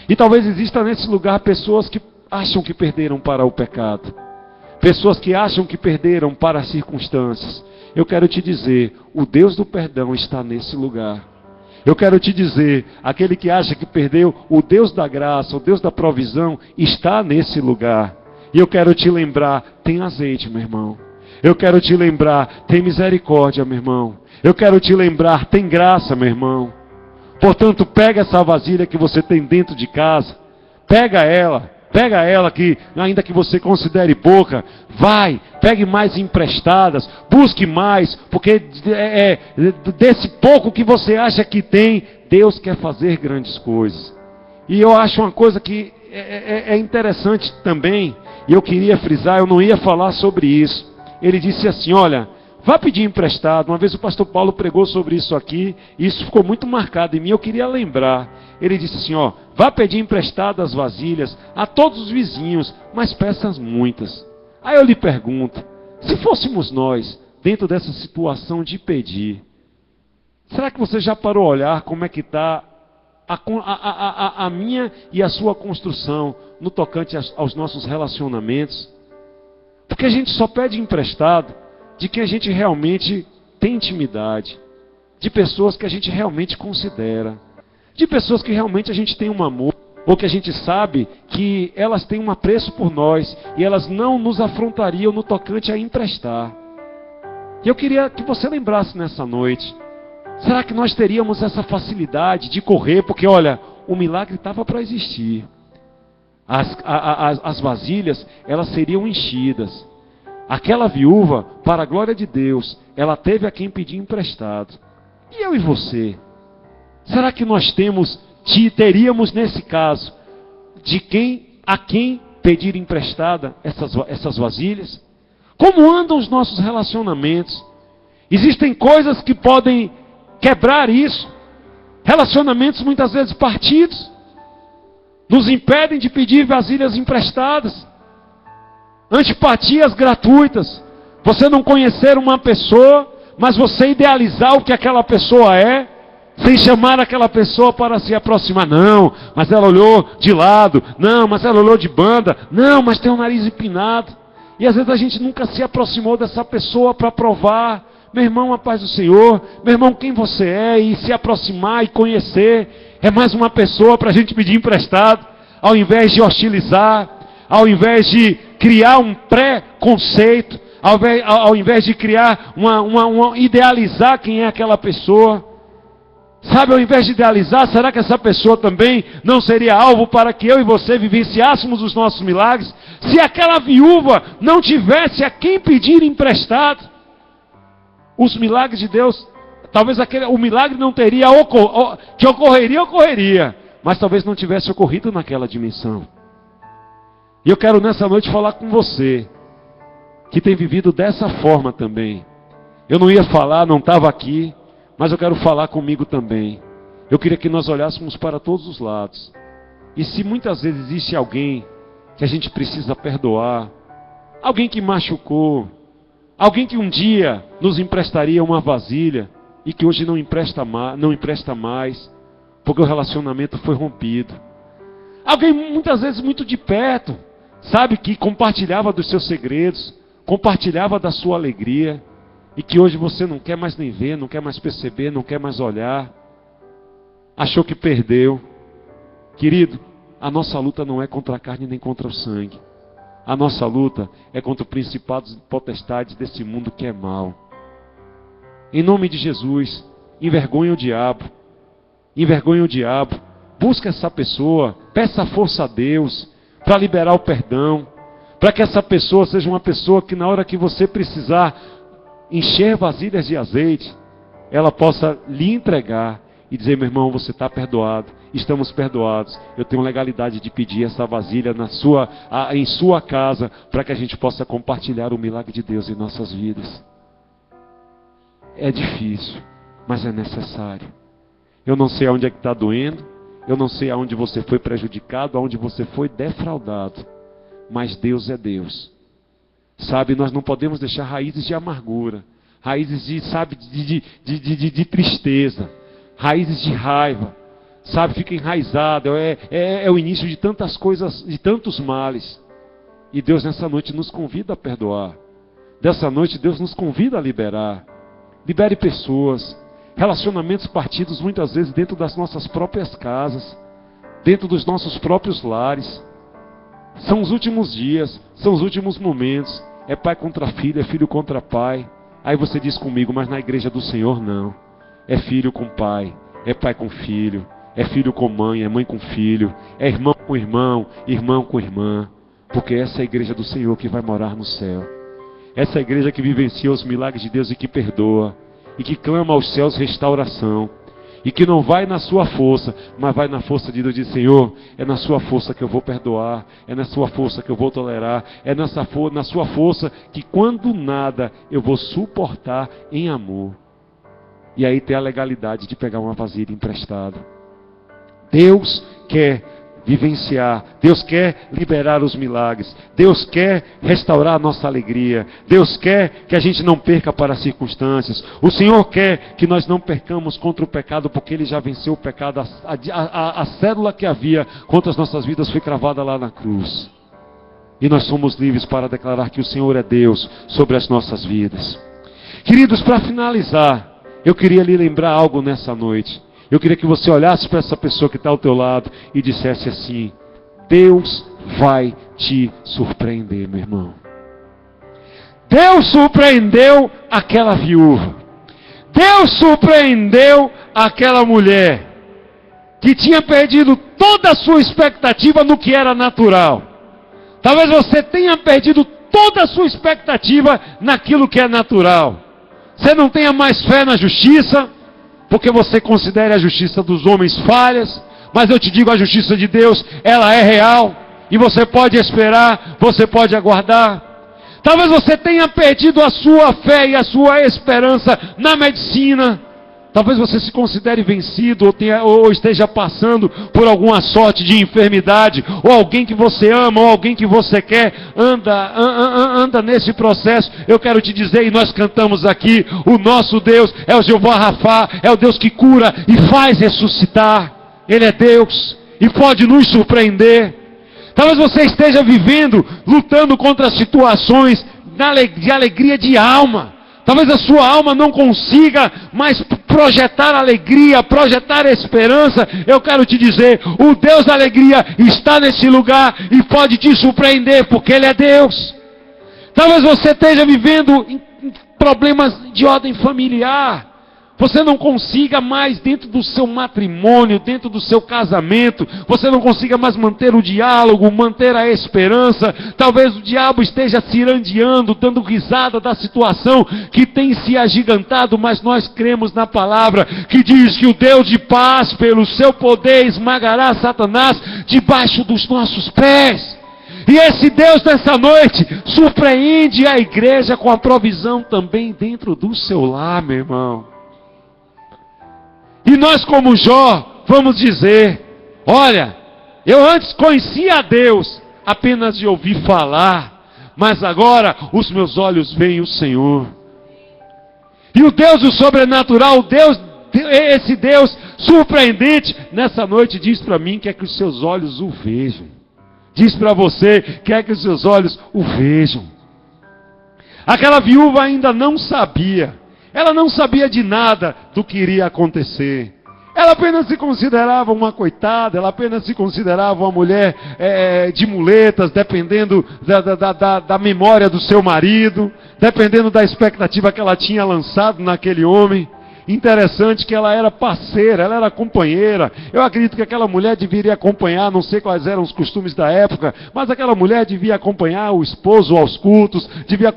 E talvez exista nesse lugar pessoas que acham que perderam para o pecado. Pessoas que acham que perderam para as circunstâncias. Eu quero te dizer, o Deus do perdão está nesse lugar. Eu quero te dizer, aquele que acha que perdeu, o Deus da graça, o Deus da provisão, está nesse lugar. E eu quero te lembrar, tem azeite, meu irmão. Eu quero te lembrar, tem misericórdia, meu irmão. Eu quero te lembrar, tem graça, meu irmão. Portanto, pega essa vasilha que você tem dentro de casa, pega ela que, ainda que você considere pouca, pegue mais emprestadas, busque mais, porque desse pouco que você acha que tem, Deus quer fazer grandes coisas. E eu acho uma coisa que é interessante também, e eu queria frisar, eu não ia falar sobre isso. Ele disse assim, olha, vá pedir emprestado. Uma vez o pastor Paulo pregou sobre isso aqui, e isso ficou muito marcado em mim, eu queria lembrar. Ele disse assim, vá pedir emprestado as vasilhas a todos os vizinhos, mas peças muitas. Aí eu lhe pergunto, se fôssemos nós, dentro dessa situação de pedir, será que você já parou a olhar como é que está a minha e a sua construção no tocante aos nossos relacionamentos? Porque a gente só pede emprestado de quem a gente realmente tem intimidade, de pessoas que a gente realmente considera, de pessoas que realmente a gente tem um amor, ou que a gente sabe que elas têm um apreço por nós, e elas não nos afrontariam no tocante a emprestar. E eu queria que você lembrasse nessa noite, será que nós teríamos essa facilidade de correr? Porque olha, o milagre estava para existir. As vasilhas, elas seriam enchidas. Aquela viúva, para a glória de Deus, ela teve a quem pedir emprestado. E eu e você? Será que nós teríamos nesse caso, a quem pedir emprestada essas vasilhas? Como andam os nossos relacionamentos? Existem coisas que podem quebrar isso. Relacionamentos muitas vezes partidos nos impedem de pedir vasilhas emprestadas. Antipatias gratuitas. Você não conhecer uma pessoa, mas você idealizar o que aquela pessoa é, sem chamar aquela pessoa para se aproximar. Não, mas ela olhou de lado. Não, mas ela olhou de banda. Não, mas tem o nariz empinado. E às vezes a gente nunca se aproximou dessa pessoa para provar. Meu irmão, a paz do Senhor. Meu irmão, quem você é, e se aproximar e conhecer. É mais uma pessoa para a gente pedir emprestado, ao invés de hostilizar, ao invés de criar um pré-conceito, ao invés de criar idealizar quem é aquela pessoa. Sabe, ao invés de idealizar, será que essa pessoa também não seria alvo para que eu e você vivenciássemos os nossos milagres? Se aquela viúva não tivesse a quem pedir emprestado, os milagres de Deus, talvez o milagre não teria ocorreria, mas talvez não tivesse ocorrido naquela dimensão. E eu quero nessa noite falar com você, que tem vivido dessa forma também. Eu não ia falar, não estava aqui, mas eu quero falar comigo também. Eu queria que nós olhássemos para todos os lados. E se muitas vezes existe alguém que a gente precisa perdoar, alguém que machucou, alguém que um dia nos emprestaria uma vasilha e que hoje não empresta mais, porque o relacionamento foi rompido. Alguém muitas vezes muito de perto, sabe, que compartilhava dos seus segredos, compartilhava da sua alegria, e que hoje você não quer mais nem ver, não quer mais perceber, não quer mais olhar, achou que perdeu. Querido, a nossa luta não é contra a carne nem contra o sangue. A nossa luta é contra os principados e potestades desse mundo que é mau. Em nome de Jesus, envergonha o diabo. Envergonha o diabo. Busca essa pessoa, peça força a Deus para liberar o perdão, para que essa pessoa seja uma pessoa que na hora que você precisar encher vasilhas de azeite, ela possa lhe entregar e dizer: meu irmão, você está perdoado, estamos perdoados, eu tenho legalidade de pedir essa vasilha em sua casa, para que a gente possa compartilhar o milagre de Deus em nossas vidas. É difícil, mas é necessário. Eu não sei aonde é que está doendo. Eu não sei aonde você foi prejudicado, aonde você foi defraudado. Mas Deus é Deus. Sabe, nós não podemos deixar raízes de amargura. Raízes de tristeza. Raízes de raiva. Sabe, fica enraizado. É o início de tantas coisas, de tantos males. E Deus nessa noite nos convida a perdoar. Dessa noite Deus nos convida a liberar. Libere pessoas. Relacionamentos partidos muitas vezes dentro das nossas próprias casas. Dentro dos nossos próprios lares. São os últimos dias. São os últimos momentos. É pai contra filho, é filho contra pai. Aí você diz comigo, mas na igreja do Senhor não. É filho com pai. É pai com filho. É filho com mãe, é mãe com filho. É irmão com irmão, irmão com irmã. Porque essa é a igreja do Senhor que vai morar no céu. Essa é a igreja que vivencia os milagres de Deus e que perdoa. E que clama aos céus restauração. E que não vai na sua força, mas vai na força de Deus. Diz, Senhor, é na sua força que eu vou perdoar. É na sua força que eu vou tolerar. É na sua força que quando nada eu vou suportar em amor. E aí tem a legalidade de pegar uma vasilha emprestada. Deus quer vivenciar, Deus quer liberar os milagres, Deus quer restaurar a nossa alegria, Deus quer que a gente não perca para as circunstâncias, o Senhor quer que nós não percamos contra o pecado, porque Ele já venceu o pecado, a cédula que havia contra as nossas vidas foi cravada lá na cruz, e nós somos livres para declarar que o Senhor é Deus sobre as nossas vidas. Queridos, para finalizar, eu queria lhe lembrar algo nessa noite. Eu queria que você olhasse para essa pessoa que está ao teu lado e dissesse assim: Deus vai te surpreender, meu irmão. Deus surpreendeu aquela viúva. Deus surpreendeu aquela mulher que tinha perdido toda a sua expectativa no que era natural. Talvez você tenha perdido toda a sua expectativa naquilo que é natural. Você não tenha mais fé na justiça, porque você considera a justiça dos homens falhas, mas eu te digo, a justiça de Deus, ela é real, e você pode esperar, você pode aguardar. Talvez você tenha perdido a sua fé e a sua esperança na medicina. Talvez você se considere vencido, ou esteja passando por alguma sorte de enfermidade, ou alguém que você ama, ou alguém que você quer, anda nesse processo. Eu quero te dizer, e nós cantamos aqui, o nosso Deus é o Jeová Rafá, é o Deus que cura e faz ressuscitar. Ele é Deus e pode nos surpreender. Talvez você esteja vivendo, lutando contra situações de alegria de alma. Talvez a sua alma não consiga mais projetar alegria, projetar esperança. Eu quero te dizer, o Deus da alegria está nesse lugar e pode te surpreender, porque Ele é Deus. Talvez você esteja vivendo problemas de ordem familiar. Você não consiga mais dentro do seu matrimônio, dentro do seu casamento, você não consiga mais manter o diálogo, manter a esperança. Talvez o diabo esteja cirandeando, dando risada da situação que tem se agigantado, mas nós cremos na palavra que diz que o Deus de paz, pelo seu poder, esmagará Satanás debaixo dos nossos pés. E esse Deus nessa noite surpreende a igreja com a provisão também dentro do seu lar, meu irmão. E nós, como Jó, vamos dizer: olha, eu antes conhecia a Deus apenas de ouvir falar, mas agora os meus olhos veem o Senhor. E o Deus do sobrenatural, esse Deus surpreendente, nessa noite diz para mim que é que os seus olhos o vejam. Diz para você que é que os seus olhos o vejam. Aquela viúva ainda não sabia. Ela não sabia de nada do que iria acontecer. Ela apenas se considerava uma coitada, ela apenas se considerava uma mulher de muletas, dependendo da memória do seu marido, dependendo da expectativa que ela tinha lançado naquele homem. Interessante que ela era parceira, ela era companheira. Eu acredito que aquela mulher deveria acompanhar, não sei quais eram os costumes da época, mas aquela mulher devia acompanhar o esposo aos cultos, devia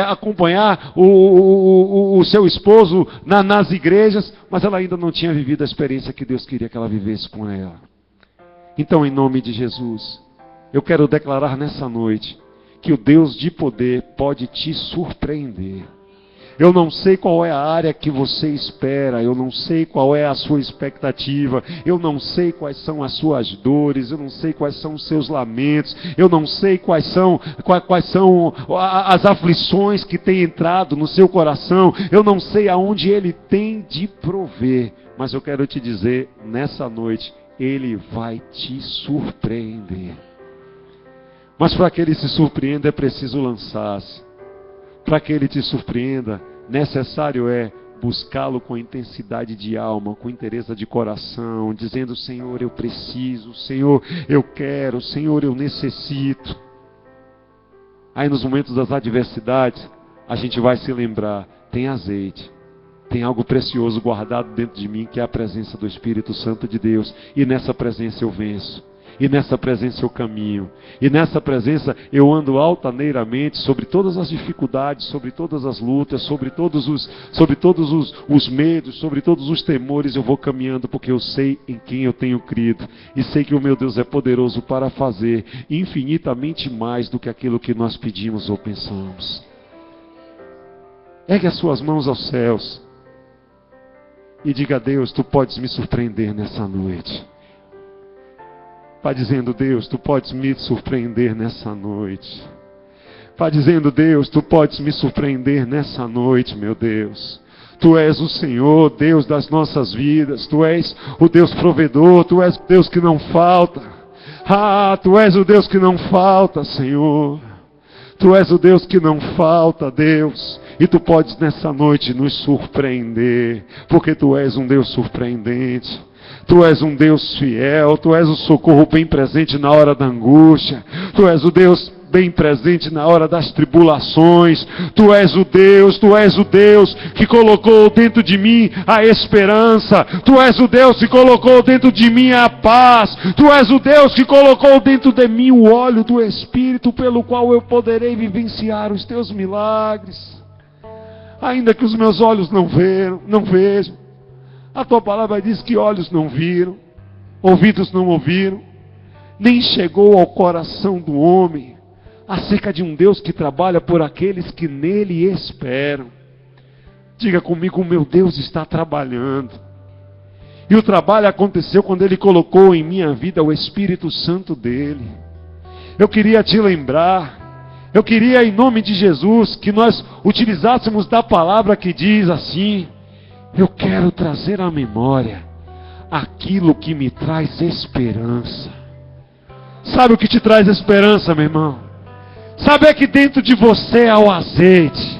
acompanhar o seu esposo nas igrejas, mas ela ainda não tinha vivido a experiência que Deus queria que ela vivesse com ela. Então, em nome de Jesus, eu quero declarar nessa noite que o Deus de poder pode te surpreender. Eu não sei qual é a área que você espera, eu não sei qual é a sua expectativa, eu não sei quais são as suas dores, eu não sei quais são os seus lamentos, eu não sei quais são as aflições que têm entrado no seu coração, eu não sei aonde Ele tem de prover, mas eu quero te dizer, nessa noite, Ele vai te surpreender. Mas para que Ele se surpreenda é preciso lançar-se. Para que Ele te surpreenda, necessário é buscá-lo com intensidade de alma, com interesse de coração, dizendo: Senhor, eu preciso, Senhor, eu quero, Senhor, eu necessito. Aí nos momentos das adversidades, a gente vai se lembrar, tem azeite, tem algo precioso guardado dentro de mim, que é a presença do Espírito Santo de Deus, e nessa presença eu venço. E nessa presença eu caminho. E nessa presença eu ando altaneiramente sobre todas as dificuldades, sobre todas as lutas, sobre todos os medos, sobre todos os temores. Eu vou caminhando porque eu sei em quem eu tenho crido. E sei que o meu Deus é poderoso para fazer infinitamente mais do que aquilo que nós pedimos ou pensamos. Ergue as suas mãos aos céus e diga: a Deus, tu podes me surpreender nessa noite. Vai dizendo: Deus, tu podes me surpreender nessa noite. Vai dizendo: Deus, tu podes me surpreender nessa noite, meu Deus. Tu és o Senhor, Deus das nossas vidas. Tu és o Deus provedor, tu és o Deus que não falta. Tu és o Deus que não falta, Senhor. Tu és o Deus que não falta, Deus. E tu podes nessa noite nos surpreender, porque tu és um Deus surpreendente. Tu és um Deus fiel, Tu és o socorro bem presente na hora da angústia. Tu és o Deus bem presente na hora das tribulações. Tu és o Deus que colocou dentro de mim a esperança. Tu és o Deus que colocou dentro de mim a paz. Tu és o Deus que colocou dentro de mim o óleo do Espírito, pelo qual eu poderei vivenciar os Teus milagres. Ainda que os meus olhos não vejam. A Tua palavra diz que olhos não viram, ouvidos não ouviram, nem chegou ao coração do homem acerca de um Deus que trabalha por aqueles que nele esperam. Diga comigo: o meu Deus está trabalhando. E o trabalho aconteceu quando Ele colocou em minha vida o Espírito Santo dEle. Eu queria te lembrar, eu queria, em nome de Jesus, que nós utilizássemos da palavra que diz assim: eu quero trazer à memória aquilo que me traz esperança. Sabe o que te traz esperança, meu irmão? Saber que dentro de você há o azeite.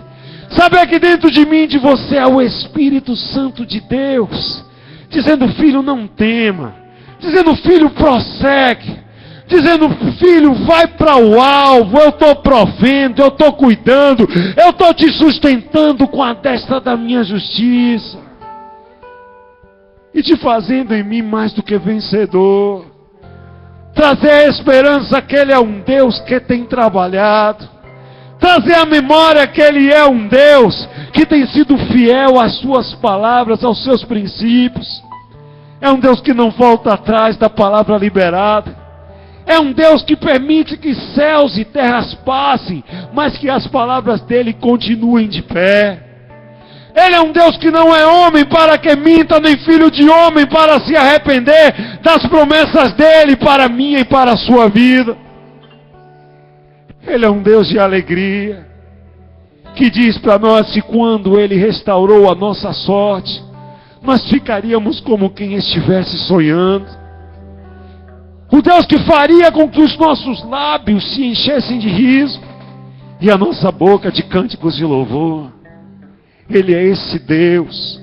Saber que dentro de mim, de você, há o Espírito Santo de Deus. Dizendo: filho, não tema. Dizendo: filho, prossegue. Dizendo: filho, vai para o alvo. Eu estou provendo, eu estou cuidando, eu estou te sustentando com a destra da minha justiça. E te fazendo em mim mais do que vencedor. Trazer a esperança que Ele é um Deus que tem trabalhado. Trazer a memória que Ele é um Deus que tem sido fiel às suas palavras, aos seus princípios. É um Deus que não volta atrás da palavra liberada. É um Deus que permite que céus e terras passem, mas que as palavras dele continuem de pé. Ele é um Deus que não é homem para que minta, nem filho de homem para se arrepender das promessas dele para a minha e para a sua vida. Ele é um Deus de alegria, que diz para nós que quando Ele restaurou a nossa sorte, nós ficaríamos como quem estivesse sonhando. O Deus que faria com que os nossos lábios se enchessem de riso e a nossa boca de cânticos de louvor. Ele é esse Deus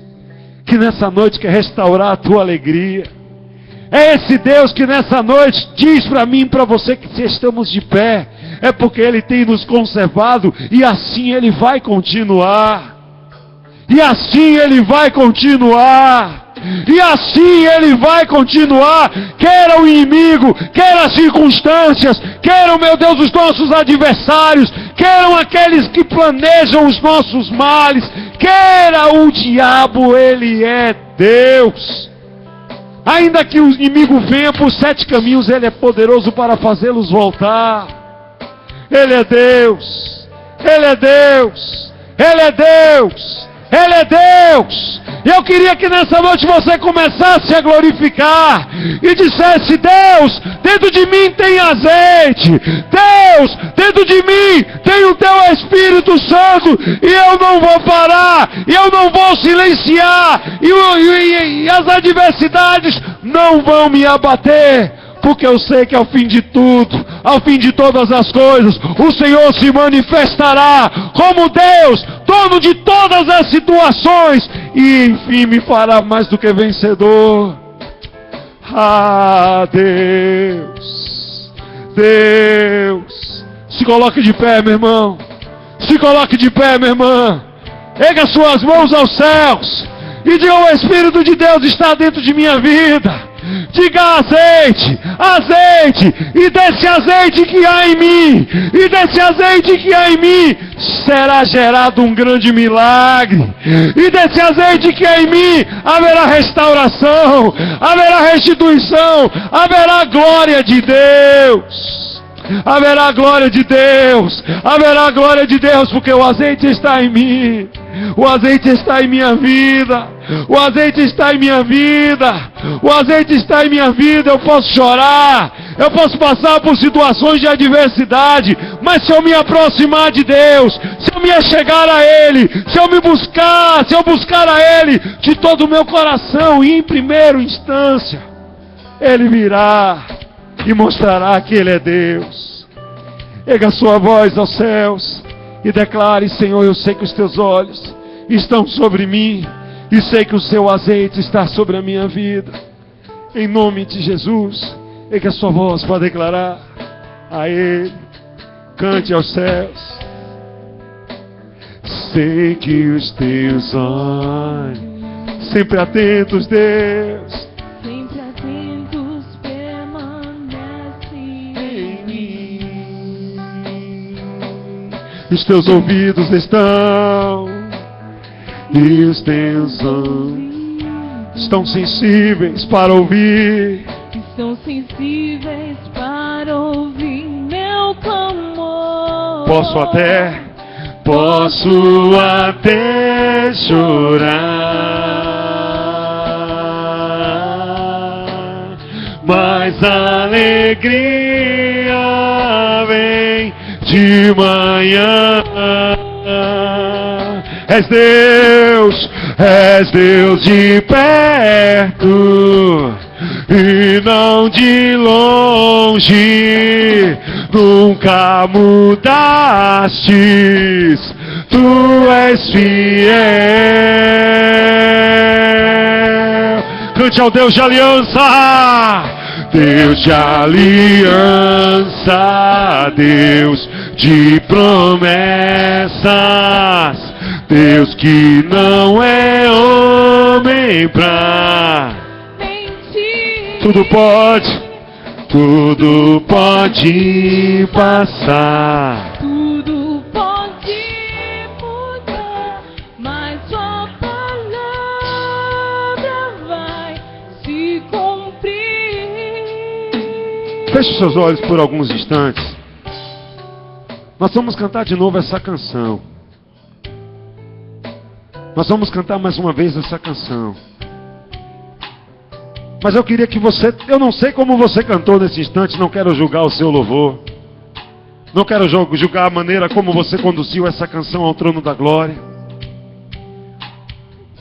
que nessa noite quer restaurar a tua alegria. É esse Deus que nessa noite diz para mim e para você que se estamos de pé, é porque Ele tem nos conservado e assim Ele vai continuar. E assim Ele vai continuar. E assim Ele vai continuar, quer o inimigo, quer as circunstâncias, quer, meu Deus, os nossos adversários, quer aqueles que planejam os nossos males, quer o diabo, Ele é Deus. Ainda que o inimigo venha por 7 caminhos, Ele é poderoso para fazê-los voltar. Ele é Deus, Ele é Deus, Ele é Deus. Ele é Deus. Eu queria que nessa noite você começasse a glorificar e dissesse: Deus, dentro de mim tem azeite. Deus, dentro de mim tem o teu Espírito Santo. E eu não vou parar. E eu não vou silenciar. E as adversidades não vão me abater. Porque eu sei que ao fim de tudo, ao fim de todas as coisas, o Senhor se manifestará como Deus, dono de todas as situações, e enfim me fará mais do que vencedor. Ah, Deus, Deus, se coloque de pé, meu irmão, se coloque de pé, minha irmã, erga suas mãos aos céus, e diga: o Espírito de Deus está dentro de minha vida. Diga: azeite, azeite, e desse azeite que há em mim, e desse azeite que há em mim, será gerado um grande milagre, e desse azeite que há em mim, haverá restauração, haverá restituição, haverá glória de Deus, haverá glória de Deus, haverá glória de Deus, porque o azeite está em mim. O azeite está em minha vida. O azeite está em minha vida. O azeite está em minha vida. Eu posso chorar, eu posso passar por situações de adversidade, mas se eu me aproximar de Deus, se eu me achegar a Ele, se eu buscar a Ele de todo o meu coração, e em primeira instância, Ele virá e mostrará que Ele é Deus. Erga sua voz aos céus e declare: Senhor, eu sei que os teus olhos estão sobre mim, e sei que o seu azeite está sobre a minha vida. Em nome de Jesus, erga sua voz para declarar a Ele. Cante aos céus. Sei que os teus olhos, sempre atentos, Deus, sempre atentos, permanecem em mim. Os teus ouvidos estão, e os teus olhos estão sensíveis para ouvir. Estão sensíveis para ouvir meu clamor. Posso até chorar, mas a alegria vem de manhã. És Deus de perto e não de longe, nunca mudastes, tu és fiel. Cante ao Deus de aliança, Deus de aliança, Deus de promessas, Deus que não é homem pra mentir. Tudo pode passar. Tudo pode mudar, mas sua palavra vai se cumprir. Feche os seus olhos por alguns instantes. Nós vamos cantar de novo essa canção. Nós vamos cantar mais uma vez essa canção. Mas eu queria que você... Eu não sei como você cantou nesse instante. Não quero julgar o seu louvor. Não quero julgar a maneira como você conduziu essa canção ao trono da glória.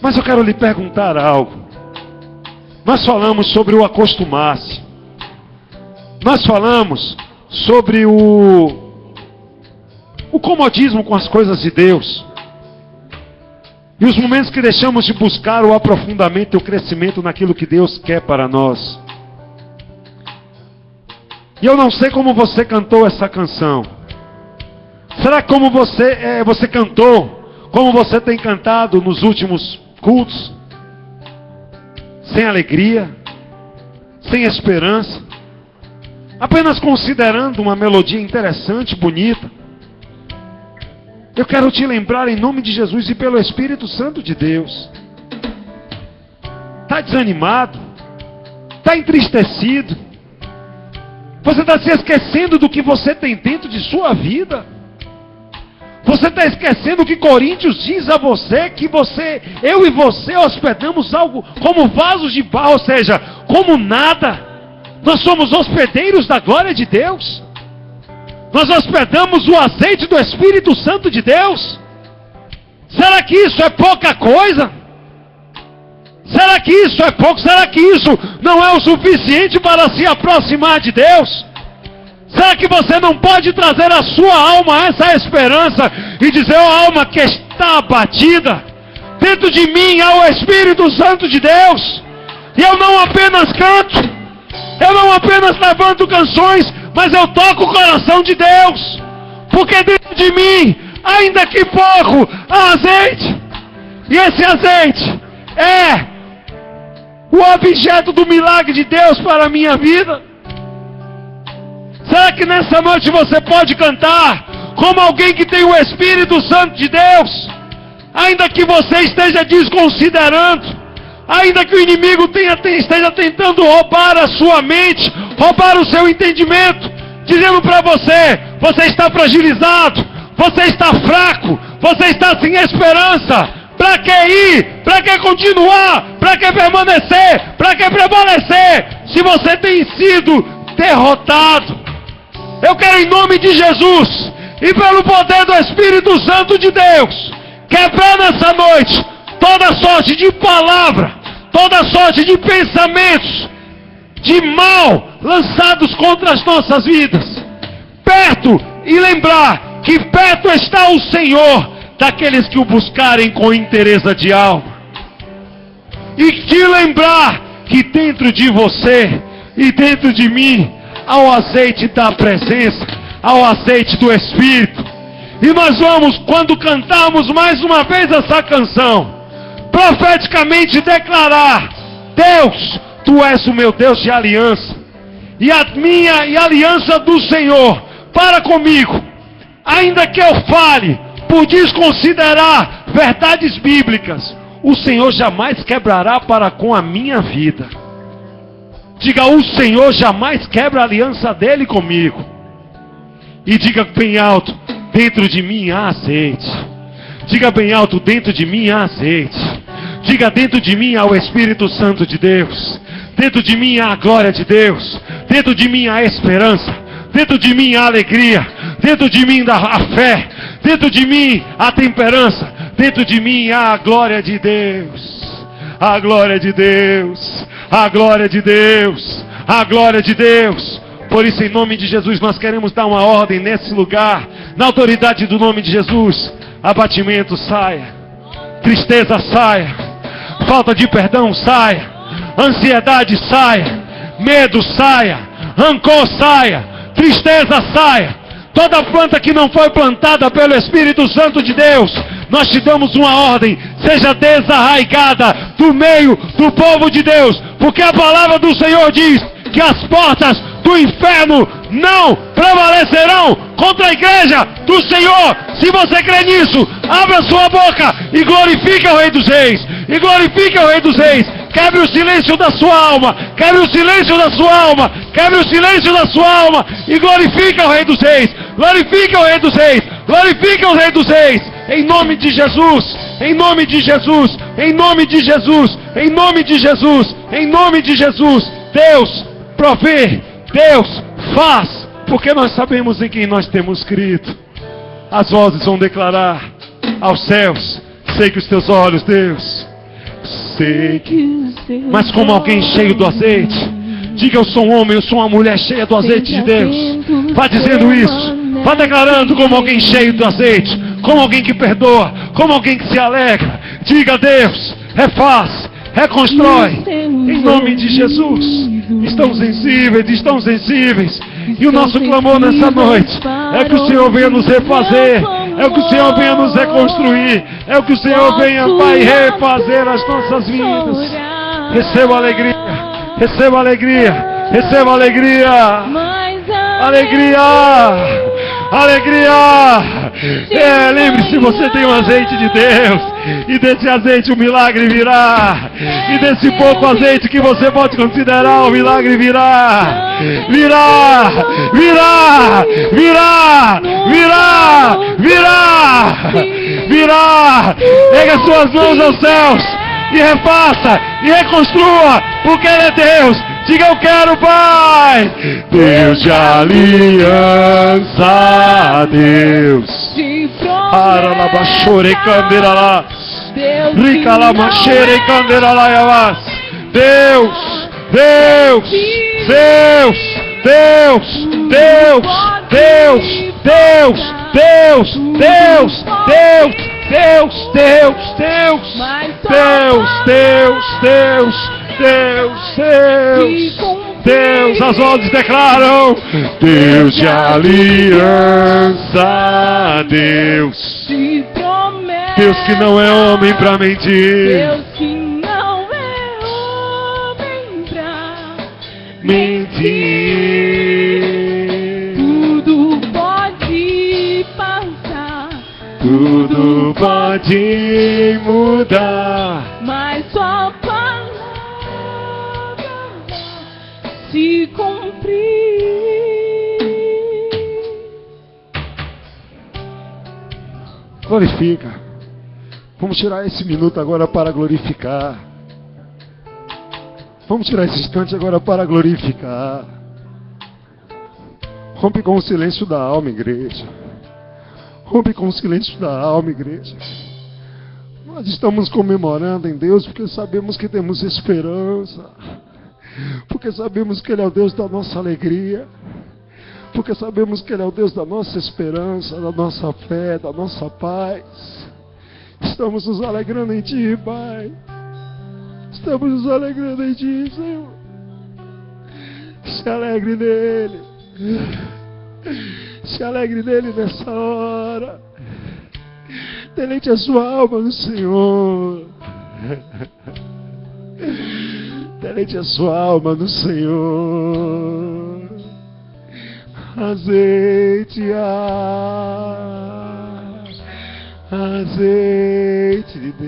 Mas eu quero lhe perguntar algo. Nós falamos sobre o acostumar-se. Nós falamos sobre o comodismo com as coisas de Deus. E os momentos que deixamos de buscar o aprofundamento e o crescimento naquilo que Deus quer para nós. E eu não sei como você cantou essa canção. Será que como você cantou, como você tem cantado nos últimos cultos? Sem alegria, sem esperança, apenas considerando uma melodia interessante, bonita. Eu quero te lembrar em nome de Jesus e pelo Espírito Santo de Deus. Está desanimado? Está entristecido? Você está se esquecendo do que você tem dentro de sua vida? Você está esquecendo que Coríntios diz a você que eu e você hospedamos algo como vasos de barro, ou seja, como nada. Nós somos hospedeiros da glória de Deus. Nós hospedamos o azeite do Espírito Santo de Deus. Será que isso é pouca coisa? Será que isso é pouco? Será que isso não é o suficiente para se aproximar de Deus? Será que você não pode trazer à sua alma essa esperança e dizer, ó alma que está abatida, dentro de mim há o Espírito Santo de Deus, e eu não apenas canto, eu não apenas levanto canções, mas eu toco o coração de Deus, porque dentro de mim, ainda que pouco, há azeite, e esse azeite é o objeto do milagre de Deus para a minha vida. Será que nessa noite você pode cantar como alguém que tem o Espírito Santo de Deus? Ainda que você esteja desconsiderando, ainda que o inimigo esteja tentando roubar a sua mente, roubar o seu entendimento, dizendo para você, você está fragilizado, você está fraco, você está sem esperança. Para que ir? Para que continuar? Para que permanecer? Para que prevalecer? Se você tem sido derrotado. Eu quero, em nome de Jesus e pelo poder do Espírito Santo de Deus, quebrar nessa noite toda sorte de palavra, toda sorte de pensamentos de mal lançados contra as nossas vidas. Perto, e lembrar que perto está o Senhor daqueles que o buscarem com interesse de alma. E te lembrar que dentro de você e dentro de mim há o azeite da presença, há o azeite do Espírito. E nós vamos, quando cantarmos mais uma vez essa canção, profeticamente declarar: Deus, Tu és o meu Deus de aliança, e a minha e a aliança do Senhor para comigo, ainda que eu fale por desconsiderar verdades bíblicas, o Senhor jamais quebrará para com a minha vida. Diga: o Senhor jamais quebra a aliança dele comigo. E diga bem alto: dentro de mim há azeite. Diga bem alto: dentro de mim há azeite. Diga: dentro de mim há o Espírito Santo de Deus. Dentro de mim há a glória de Deus. Dentro de mim há esperança. Dentro de mim há alegria. Dentro de mim há a fé. Dentro de mim há temperança. Dentro de mim há a glória de Deus. A glória de Deus. A glória de Deus. A glória de Deus. Por isso, em nome de Jesus, nós queremos dar uma ordem nesse lugar. Na autoridade do nome de Jesus. Abatimento saia. Tristeza saia. Falta de perdão saia. Ansiedade saia. Medo saia. Rancor saia. Tristeza saia. Toda planta que não foi plantada pelo Espírito Santo de Deus, nós te damos uma ordem: seja desarraigada do meio do povo de Deus, porque a palavra do Senhor diz que as portas do inferno não prevalecerão contra a igreja do Senhor. Se você crê nisso, abra sua boca e glorifique o Rei dos Reis, e glorifique o Rei dos Reis. Quebre o silêncio da sua alma, quebre o silêncio da sua alma, quebre o silêncio da sua alma, e glorifique o Rei dos Reis, glorifique o Rei dos Reis, glorifique o Rei dos Reis, em nome de Jesus, em nome de Jesus, em nome de Jesus, em nome de Jesus, em nome de Jesus. Deus provê, Deus faz, porque nós sabemos em quem nós temos crido. As vozes vão declarar aos céus: sei que os teus olhos, Deus, sei que... Mas como alguém cheio do azeite, diga: eu sou um homem, eu sou uma mulher cheia do azeite de Deus. Vá dizendo isso, vá declarando como alguém cheio do azeite, como alguém que perdoa, como alguém que se alegra. Diga: Deus, refaz, reconstrói, em nome de Jesus. Estão sensíveis, e o nosso clamor nessa noite é que o Senhor venha nos refazer, é que o Senhor venha nos reconstruir, é que o Senhor venha, Pai, refazer as nossas vidas. Receba alegria, receba alegria, receba alegria, alegria, alegria. Lembre-se, você tem o azeite de Deus, e desse azeite o milagre virá, e desse pouco azeite que você pode considerar, o milagre virá, virá, virá, virá, virá, virá, virá. Erga suas mãos aos céus e refaça e reconstrua, porque Ele é Deus. Diga: eu quero, Pai. Deus de aliança, Deus. de Aralabachore candeira lá. Ricalamachere candeira lá yavas. Deus, Deus, Deus, Deus, Deus, Deus, Deus, Deus, Deus, Deus, Deus, Deus, Deus, Deus, Deus, Deus, Deus, Deus, Deus, as ordens declaram: Deus de aliança, Deus, Deus que não é homem para mentir, Deus que não é homem pra mentir. tudo pode passar, Tudo pode mudar, mas sua palavra se cumprir. glorifica. Vamos tirar esse minuto agora para glorificar. Vamos tirar esse instante agora para glorificar. Rompe com o silêncio da alma, igreja. Rompe com o silêncio da alma, igreja. Nós estamos comemorando em Deus porque sabemos que temos esperança. Porque sabemos que Ele é o Deus da nossa alegria. Porque sabemos que Ele é o Deus da nossa esperança, da nossa fé, da nossa paz. Estamos nos alegrando em Ti, Pai. Estamos nos alegrando em Ti, Senhor. Se alegre nele. Se alegre nele nessa hora. Deleite a sua alma no Senhor. Deleite a sua alma no Senhor. Azeite, azeite de Deus.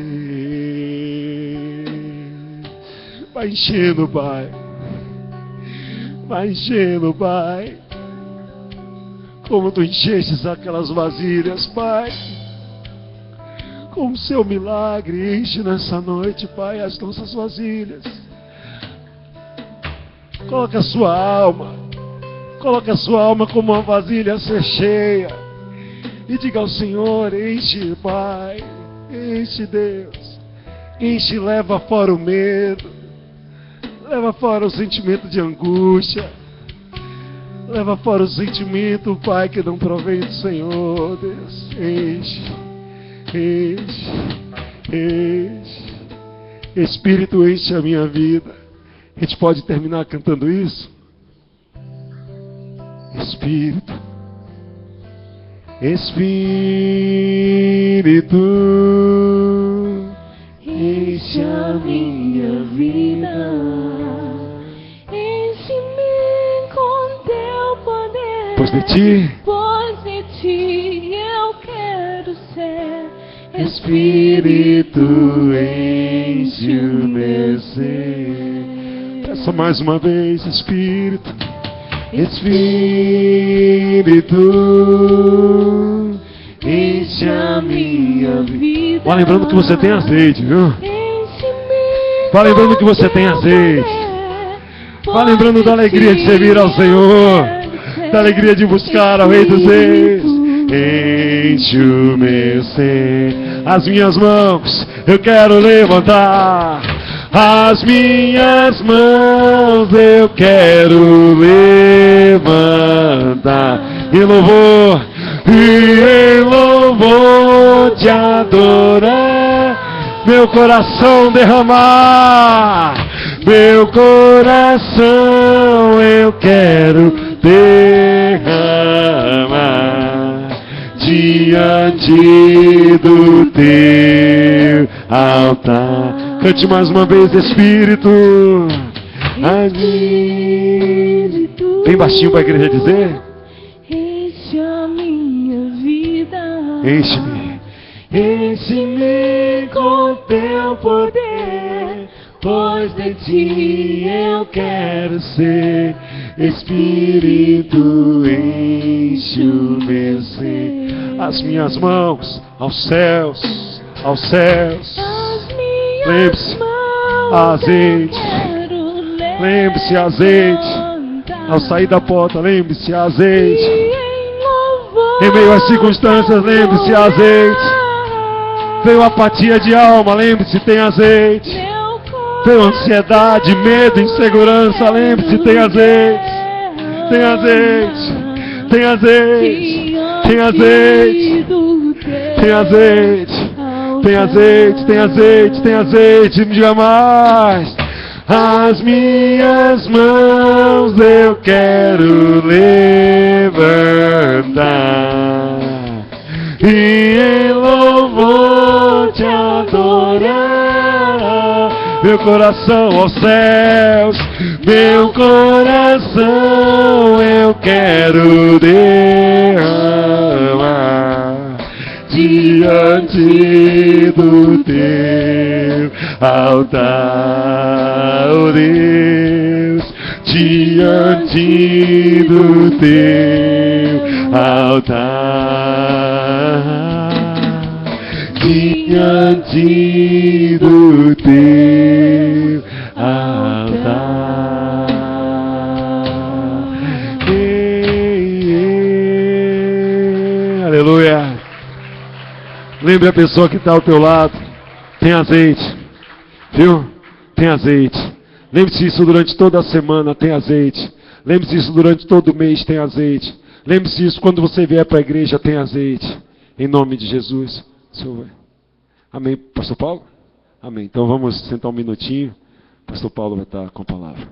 Vai enchendo, Pai. Vai enchendo, Pai. Como Tu enchestes aquelas vasilhas, Pai. Com o Seu milagre, enche nessa noite, Pai, as nossas vasilhas. Coloca a sua alma. Coloca a sua alma como uma vasilha a ser cheia. E diga ao Senhor: enche, Pai. Enche, Deus. Enche e leva fora o medo. Leva fora o sentimento de angústia. Leva fora o sentimento, Pai, que não provém do Senhor, Deus. Enche. Enche. Enche. Espírito, enche a minha vida. A gente pode terminar cantando isso? Espírito, Espírito, enche a minha vida, Enche-me com Teu poder, pois de Ti, eu quero ser. Espírito, enche o meu ser. Peça mais uma vez, Espírito. Espírito, enche a minha vida. Vá lembrando que você tem azeite, viu? Vá lembrando que você tem azeite. Vá lembrando da alegria de servir ao Senhor, da alegria de buscar ao Rei dos Reis. Enche o meu ser. As minhas mãos eu quero levantar. As minhas mãos eu quero levantar em louvor te adorar, meu coração derramar, meu coração eu quero derramar diante do Teu altar. Cante mais uma vez, Espírito. Bem baixinho para a igreja dizer. Enche a minha vida. Enche-me. Enche-me com Teu poder, pois de Ti eu quero ser. Espírito, enche o meu ser. as minhas mãos aos céus, aos céus. Lembre-se, azeite. Lembre-se, azeite. Ao sair da porta, lembre-se, azeite. Em meio às circunstâncias, lembre-se, azeite. Veio apatia de alma, lembre-se, tem azeite. Veio ansiedade, medo, insegurança, lembre-se, tem azeite. Tem azeite. Tem azeite. Tem azeite. Tem azeite. Tem azeite, tem azeite, tem azeite. Me diga mais. As minhas mãos eu quero levantar e em louvor te adorar. Meu coração aos céus, meu coração eu quero derramar diante do teu altar, oh Deus, diante do teu altar, diante do teu altar. Aleluia. Lembre a pessoa que está ao teu lado. Tem azeite. Viu? Tem azeite. Lembre-se disso durante toda a semana. Tem azeite. Lembre-se disso durante todo o mês. Tem azeite. Lembre-se disso quando você vier para a igreja. Tem azeite. Em nome de Jesus. Senhor. Amém. Pastor Paulo? Amém. Então vamos sentar um minutinho. Pastor Paulo vai estar com a palavra.